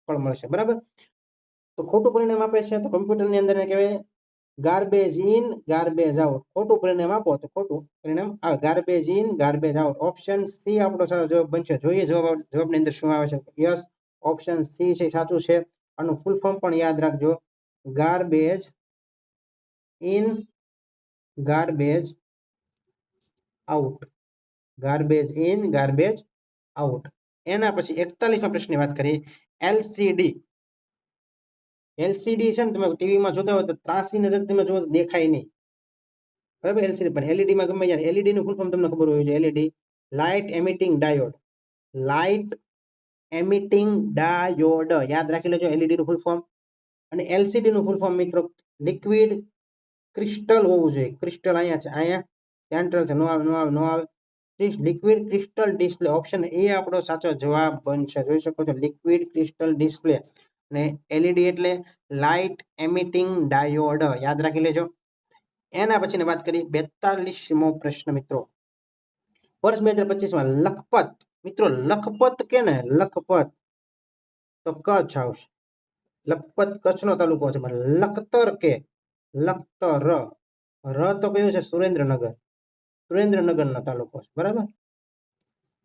ફળ મળશે. બરાબર, તો ખોટું પરિણામ આપે છે તો કમ્પ્યુટરની અંદર કહેવાય ગાર્બેજ ઇન ગાર્બેજ આઉટ. ખોટું પરિણામ આપો તો ખોટું પરિણામ આવે, garbage in garbage out. Option C આપણો સાચો જવાબ બનશે. જોઈએ જવાબની અંદર શું આવે છે. યસ, ઓપ્શન સી છે સાચું છે. આનું ફૂલ ફોર્મ પણ યાદ રાખજો, garbage in garbage out, garbage in garbage out. એના પછી 41મા પ્રશ્નની વાત કરીએ. એલસીડી, એલસીડી છે ને, તમે ટીવીમાં જોતા હોય તો ત્રાસી નજર તમે જો દેખાય નહીં, બરાબર. એલસીડી પણ એલઈડી માં ગમે ત્યારે એલઈડી નું ફૂલ ફોર્મ તમને ખબર હોવી જોઈએ. LED light emitting diode, light emitting diode યાદ રાખી લેજો એલઈડી નું ફૂલ ફોર્મ. અને એલસીડી નું ફૂલ ફોર્મ મિત્રો લિક્વિડ ક્રિસ્ટલ હોવું જોઈએ. ક્રિસ્ટલ અહીંયા છે, અહીંયા સેન્ટ્રલ છે, નો આવે નો આવે નો આવે. Liquid crystal display, option A આપણો સાચો જવાબ બનશે. જોઈ શકો છો લિક્વિડ ક્રિસ્ટલ ડિસ્પ્લે. અને એલઈડી એટલે લાઇટ એમિટિંગ ડાયોડ, યાદ રાખી લેજો. એના પછીની વાત કરીએ 42મો પ્રશ્ન મિત્રો. વર્ષ 2025માં લખપત, મિત્રો લખપત કે ને લખપત તો કચ્છ આવશે. લખપત કચ્છનો તાલુકો છે. લખતર કે લખતર, ર તો કયું છે? સુરેન્દ્રનગર. સુરેન્દ્રનગરનો તાલુકો છે, બરાબર.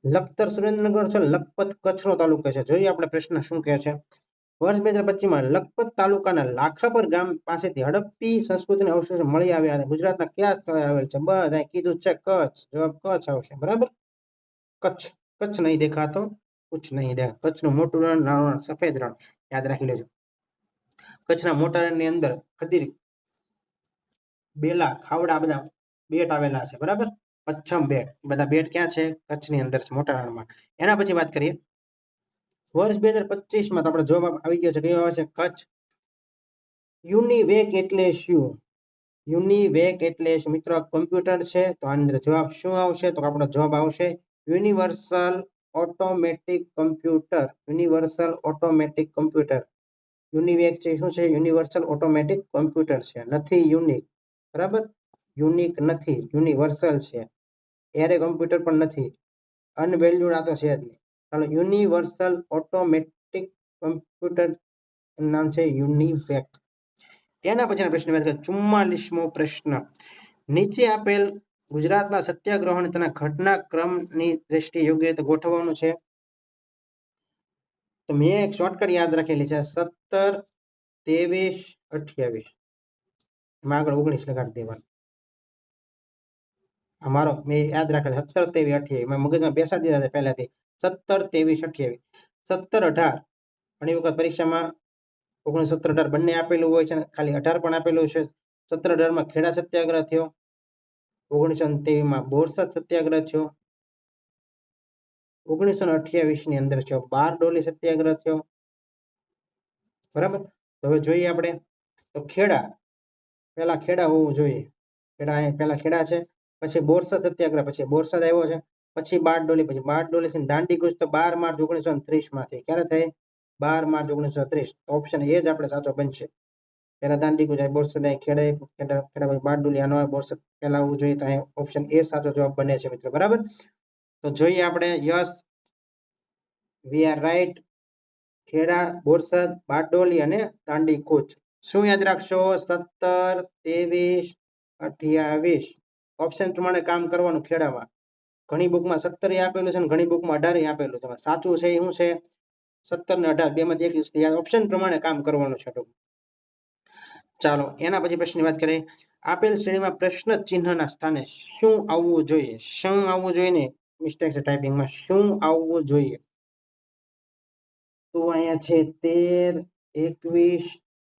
લખતર સુરેન્દ્રનગર છે, લખપત કચ્છનો તાલુકો છે. જોઈએ આપણે પ્રશ્ન શું કહે છે. વર્ષ 2025માં લખપત તાલુકાના લાખાપર ગામ પાસેથી હડપ્પી સંસ્કૃતિના અવશેષો મળી આવ્યા હતા. ગુજરાતના કયા સ્થળે આવેલ છે? બસ અહીં કીધું છે કચ્છ. જવાબ કચ્છ આવશે, બરાબર. કચ્છ. કચ્છ નહીં દેખાતો, કચ્છ નહીં દેખા. કચ્છનું મોટું રણ, નાનું રણ, સફેદ રણ યાદ રાખી લેજો. કચ્છના મોટા રણની અંદર ખદીર, બેલા, ખાવડા બધા બેટ આવેલા છે, બરાબર. પચ્છમ બેટ, બધા બેટ ક્યાં છે? કચ્છની અંદર છે, મોટા રણમાં. એના પછી વાત કરીએ વર્ષ 2025માં તો આપણો જવાબ આવી ગયો છે. કયો આવે છે? કચ્છ. યુનિવેક એટલે શું? યુનિવેક એટલે શું મિત્રો? કમ્પ્યુટર છે. તો આની અંદર જવાબ શું આવશે? તો આપણો જવાબ આવશે universal automatic computer. Universal automatic computer. UNIVAC છે શું છે? યુનિવર્સલ ઓટોમેટિક કમ્પ્યુટર છે, નથી યુનિક, બરાબર. યુનિક નથી, યુનિવર્સલ છે. એરે કમ્પ્યુટર પણ નથી, અનવેલ્યુડ આ તો છે જ નહીં. ચાલો, યુનિવર્સલ ઓટોમેટિક કમ્પ્યુટર નામ છે યુનિવેક. તેના પછીના પ્રશ્ન 44મો પ્રશ્ન. નીચે આપેલ ગુજરાતના સત્યાગ્રહોને તેના ઘટનાક્રમની દ્રષ્ટિએ યોગ્ય રીતે ગોઠવવાનું છે. તો મેં એક શોર્ટકટ યાદ રાખેલી છે, 17, 23, 28. એમાં આગળ 19 લગાડી દેવાનું. અમારો મેં યાદ રાખેલ 17, 23, 28. મેં મગજમાં બેસાડી દીધા છે પહેલાથી. 17, 23, 28. 17, 18 ઘણી વખત પરીક્ષામાં 19, 17, 18 બંને આપેલું હોય છે, ખાલી 18 પણ આપેલું છે. 17, 18માં ખેડા સત્યાગ્રહ થયો. 1923માં બોરસદ સત્યાગ્રહ થયો. 1928ની અંદર થયો બારડોલી સત્યાગ્રહ થયો, બરાબર. તો હવે જોઈએ આપણે તો ખેડા, પહેલા ખેડા હોવું જોઈએ. ખેડા અહીં પહેલા ખેડા છે, પછી બોરસદ સત્યાગ્રહ, પછી બોરસદ આવ્યો છે, પછી બારડોલી, પછી બારડોલી દાંડી કૂચ તો 12 માર્ચ 1930માં થઈ. ક્યારે થઈ? 12 માર્ચ 1930. ઓપ્શન એ જ આપણે સાચો બનશે. પહેલા દાંડી કૂચ, બોરસદ, ખેડા, પછી બારડોલી. આનો બોરસદ પહેલા આવવું જોઈએ, તો અહીં ઓપ્શન એ સાચો જવાબ બને છે મિત્રો, બરાબર. તો જોઈએ આપણે. Yes, we are right. Kheda, Borsad, Bardoli અને દાંડી કૂચ. શું યાદ રાખશો? 17, 23, 28. ઓપ્શન પ્રમાણે કામ કરવાનું. ખેડામાં ઘણી બુકમાં 17 આપેલું છે અને ઘણી બુકમાં 18 આપેલું છે. સાચું છે એ શું છે? 17 ને 18 બેમાંથી એક ઓપ્શન પ્રમાણે કામ કરવાનું છે. ચાલો, એના પછી પ્રશ્નની વાત કરીએ. આપેલ શ્રેણીમાં પ્રશ્ન ચિહ્નના સ્થાને શું આવવું જોઈએ? શું આવવું જોઈએ ને મિસ્ટેક છે ટાઈપિંગમાં. શું આવવું જોઈએ? તો અહીંયા છે 13, 21,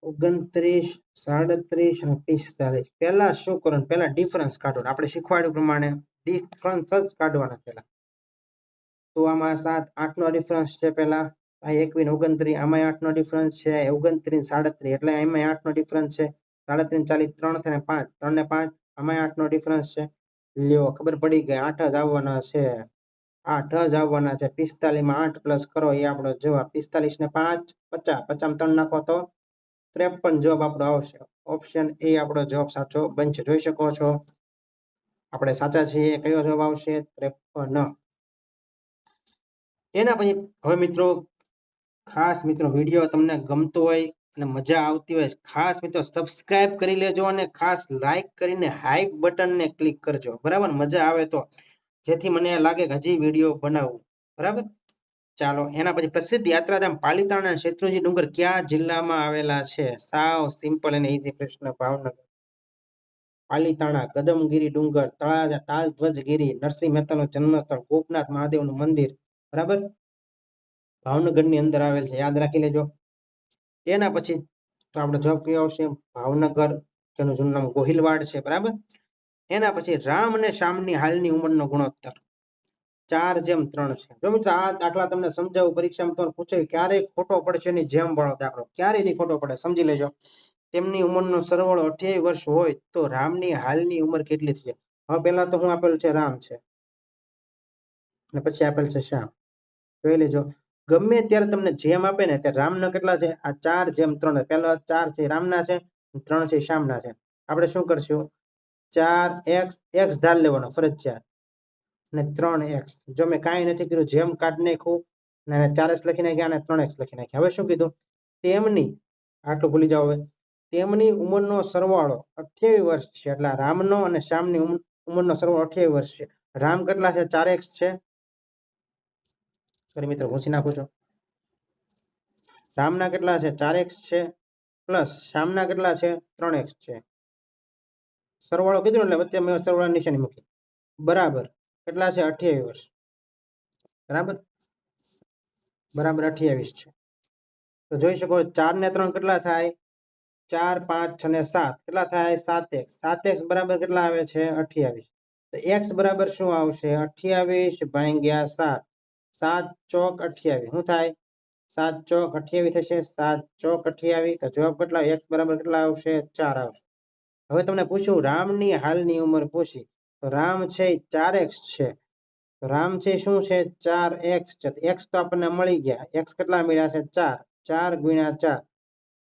29, 37 અને 45. પહેલા શું કરવાનું? પહેલા ડિફરન્સ કાઢવાનું. આપણે શીખવાડ્યું પ્રમાણે ડિફરન્સ જ કાઢવાના પહેલા. તો આમાં 7, 8 નો ડિફરન્સ છે પહેલા. આ 21, 29, આમાં 8 નો ડિફરન્સ છે. 29, 37 એટલે આમાં 8 નો ડિફરન્સ છે. 37, 40, 3 ને 5, 3 ને 5, આમાં 8 નો ડિફરન્સ છે. લ્યો, ખબર પડી ગઈ. 8 જ આવવાના છે, 8 જ આવવાના છે. 45માં 8 પ્લસ કરો એ આપણો જવાબ. 45 ને 5, 50, 50 3 નાખો તો 53 જવાબ આપણો આવશે. ઓપ્શન એ આપણો જવાબ સાચો બનશે. જોઈ શકો છો આપણે સાચા છીએ. કયો જવાબ આવશે? 53. એના પછી હવે મિત્રો, ખાસ મિત્રો વિડીયો તમને ગમતો હોય અને મજા આવતી હોય, ખાસ મિત્રો સબસ્ક્રાઇબ કરી લેજો અને ખાસ લાઈક કરીને હાઈપ બટનને ક્લિક કરજો, બરાબર. મજા આવે તો, જેથી મને લાગે કે હજી વિડીયો બનાવવું, બરાબર. ચાલો, એના પછી પ્રસિદ્ધ યાત્રાધામ પાલીતાણા અને શેત્રુંજી ડુંગર કયા જિલ્લામાં આવેલા છે? સાવ સિમ્પલ અને ઈઝી પ્રશ્ન. ભાવનગર. પાલીતાણા, કદમગીરી ડુંગર, તળાજા, તાલધ્વજગીરી, નરસિંહ મહેતાનું જન્મસ્થળ, ગોપનાથ મહાદેવનું મંદિર, બરાબર. ભાવનગરની અંદર આવેલ છે, યાદ રાખી લેજો. એના પછી તો આપણો જવાબ કયો આવશે? ભાવનગર, જેનું જૂનું નામ ગોહિલવાડ છે, બરાબર. એના પછી રામ અને શ્યામની હાલની ઉંમરનો ગુણોત્તર 4:3 છે. જો મિત્રો આ દાખલા તમને સમજાવું, પરીક્ષામાં તમને પૂછે ક્યારેય ખોટો પડશે ની જેમ વાળો દાખલો, ક્યારેય નહીં ખોટો પડે, સમજી લેજો. તેમની ઉંમરનો સરવાળો 28 વર્ષ હોય તો રામની હાલની ઉંમર કેટલી છે? હવે પહેલા તો હું આપેલું છે રામ છે અને પછી આપેલ છે શ્યામ. જોઈ લેજો. ગમે ત્યારે તમને જેમ આપે ને ત્યારે રામના કેટલા છે? આ 4:3. પહેલા 4 છે રામના છે, 3 છે શ્યામના છે. આપણે શું કરશું? 4x x ધાર લેવાનો ફરજિયાત અને 3x. જો મેં કાંઈ નથી કર્યું, જેમ કાઢી નાખ્યું અને 4x લખી નાખ્યા અને 3x લખી નાખ્યા. હવે શું કીધું? તેમની, આટલું ભૂલી જાવ હવે, તેમની ઉંમરનો સરવાળો 28 વર્ષ છે. એટલે રામનો અને શ્યામની ઉંમરનો સરવાળો 28 વર્ષ છે. રામ કેટલા છે? 4x છે. સોરી મિત્રો, પૂછી નાખું છું. રામના કેટલા છે? 4x છે પ્લસ શ્યામના કેટલા છે? 3x છે. સરવાળો કીધું એટલે વચ્ચે મેં સરવાળા નિશાની મૂકી. બરાબર કેટલા છે? 28 વર્ષ. બરાબર 28 છે. તો જોઈ શકો 4 ને 3 કેટલા થાય? 4, 5, 6 ને 7 કેટલા થાય? 7x. 7x બરાબર કેટલા આવે છે? 28. તો x બરાબર શું આવશે? 28 ભાગ્યા 7. 7 ચોક 28 શું થાય? 7 ચોક 28 થશે. 7 ચોક 28. તો જવાબ કેટલા? x બરાબર કેટલા આવશે? 4 આવશે. હવે તમને પૂછ્યું રામની હાલની ઉંમર પૂછી. તો રામ છે 4x છે. રામ છે શું છે? 4x છે. x તો આપણને મળી ગયા. x કેટલા મળ્યા છે? 4. 4 ગુણ્યા 4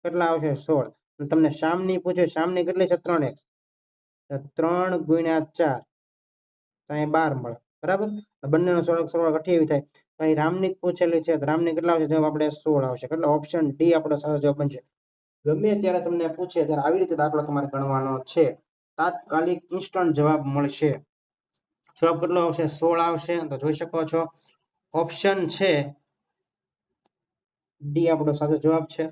કેટલા આવશે? 16. અને તમને શ્યામની પૂછે, શ્યામની કેટલી છે? 3x. 3 ગુણ્યા 4 તો અહીં 12 મળે. બરાબર, બંનેનો સરવાળો 28 થાય. અહીં રામની પૂછેલી છે, રામની કેટલા આવશે? જવાબ આપણે 16 આવશે. એટલે ઓપ્શન ડી આપણો સાચો જવાબ બનશે. ગમે ત્યારે તમને પૂછે ત્યારે આવી રીતે દાખલો તમારે ગણવાનો છે. તાત્કાલિક ઇન્સ્ટન્ટ જવાબ મળશે. જવાબ કેટલો આવશે? 16 આવશે. તો જોઈ શકો છો ઓપ્શન છે ડી આપણો સાચો જવાબ છે.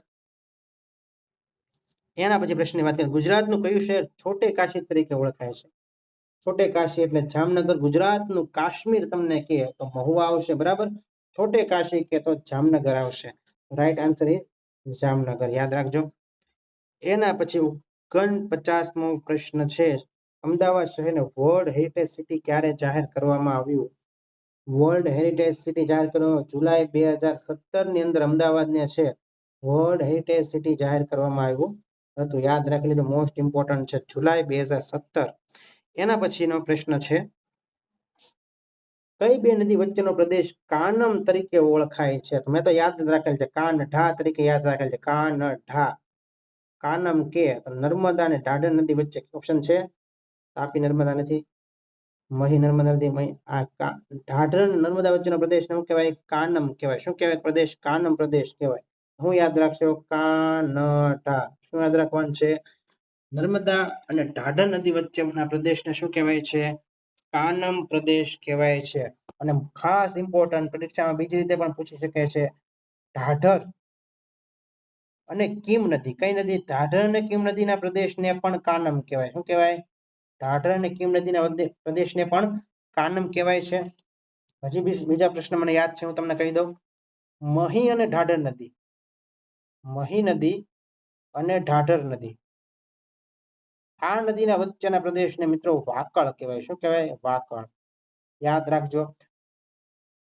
એના પછી પ્રશ્નની વાત કરીએ. ગુજરાતનું કયું શહેર છોટે કાશી તરીકે ઓળખાય છે? છોટે કાશી એટલે જામનગર. ગુજરાતનું કાશ્મીર તમને કહે તો મહુવા આવશે. બરાબર, છોટે કાશી કે તો જામનગર આવશે. Right answer is Jamnagar. યાદ રાખજો. એના પછી 49મો પ્રશ્ન છે. અમદાવાદ શહેરને વર્લ્ડ હેરિટેજ સિટી ક્યારે જાહેર કરવામાં આવ્યું? વર્લ્ડ હેરિટેજ સિટી જાહેર કરવામાં જુલાઈ 2017 ની અંદર અમદાવાદને છે વર્લ્ડ હેરિટેજ સિટી જાહેર કરવામાં આવ્યું હતું. યાદ રાખી લીધું, મોસ્ટ ઇમ્પોર્ટન્ટ છે, જુલાઈ 2017. એના પછીનો પ્રશ્ન છે. કઈ બે નદી વચ્ચેનો પ્રદેશ કાનમ તરીકે ઓળખાય છે? મેં તો યાદ રાખેલ છે, કાનઢા તરીકે યાદ રાખેલ છે. કાનઢા. કાનમ કે નર્મદા અને ઢાઢર નદી વચ્ચે. ઓપ્શન છે તાપી નર્મદા નથી, મહી નર્મદા નદી, ઢાઢર નર્મદા વચ્ચેનો પ્રદેશ શું કહેવાય? કાનમ કહેવાય. શું કહેવાય? પ્રદેશ કાનમ પ્રદેશ કહેવાય. હું યાદ રાખશો? કાનઢા. શું યાદ રાખવાનું છે? નર્મદા અને ઢાઢર નદી વચ્ચેના પ્રદેશને શું કહેવાય છે? કાનમ પ્રદેશ કહેવાય છે. અને ખાસ ઇમ્પોર્ટન્ટ, પરીક્ષામાં બીજી રીતે પણ પૂછી શકે છે. ઢાઢર અને કીમ નદી. કઈ નદી? ઢાઢર અને કીમ નદીના પ્રદેશને પણ કાનમ કહેવાય. શું કહેવાય? ઢાઢર અને કીમ નદીના પ્રદેશને પણ કાનમ કહેવાય છે. હજી બીજા પ્રશ્ન મને યાદ છે, હું તમને કહી દઉં. મહી અને ઢાઢર નદી. મહી નદી અને ઢાઢર નદી, આ નદીના વચ્ચેના પ્રદેશને મિત્રો વાકળ કહેવાય. શું કહેવાય? વાકળ. યાદ રાખજો.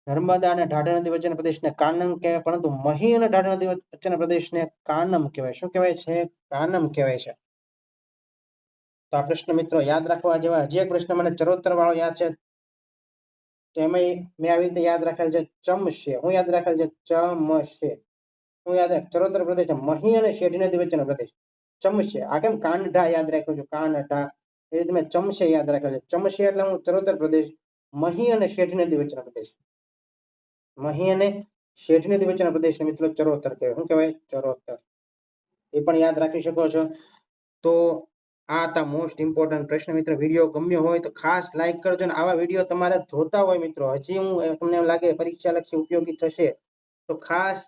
નર્મદા અને ઢાઢર નદી વચ્ચેના પ્રદેશને કાનમ કહેવાય, પરંતુ મહી અને ઢાઢર નદી વચ્ચેના પ્રદેશને કાનમ કહેવાય. શું કહેવાય છે? કાનમ કહેવાય છે. તો આ પ્રશ્ન મિત્રો યાદ રાખવા જેવા. હજી એક પ્રશ્ન મને ચરોતર વાળો યાદ છે, તો એમાં મેં આવી રીતે યાદ રાખેલ છે, ચમશે. હું યાદ રાખેલ છે? ચમશે. હું યાદ રાખ, ચરોતર પ્રદેશ મહી અને શેઢી નદી વચ્ચેનો પ્રદેશ ચમશે. આ કેમ કાનઢા યાદ રાખ્યો છું? કાનઢા. એ રીતે મેં ચમશે યાદ રાખેલ છે. ચમશે એટલે હું ચરોતર પ્રદેશ, મહી અને શેઢી નદી વચ્ચેનો પ્રદેશ. મહી અને શેઢી નદી વચ્ચેના પ્રદેશને મિત્રો ચરોતર કહેવાય. શું કહેવાય? ચરોતર. એ પણ યાદ રાખી શકો છો. તો આ હતા મોસ્ટ ઇમ્પોર્ટન્ટ પ્રશ્ન. મિત્રો વિડીયો ગમ્યો હોય તો ખાસ લાઈક કરજો. અને આવા વિડીયો તમારે જોતા હોય મિત્રો, હજી હું તમને એમ લાગે પરીક્ષા લક્ષી ઉપયોગી થશે, તો ખાસ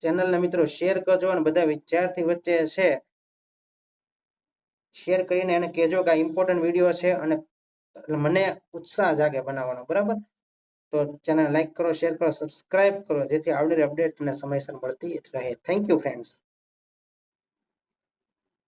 ચેનલને મિત્રો શેર કરજો. અને બધા વિદ્યાર્થી વચ્ચે છે શેર કરીને એને કહેજો કે આ ઇમ્પોર્ટન્ટ વિડીયો છે, અને મને ઉત્સાહ જાગે બનાવવાનો. બરાબર, તો ચેનલ લાઈક કરો, શેર કરો, સબસ્ક્રાઇબ કરો, જેથી આવનારી અપડેટ તમને સમયસર મળતી રહે. Thank you friends.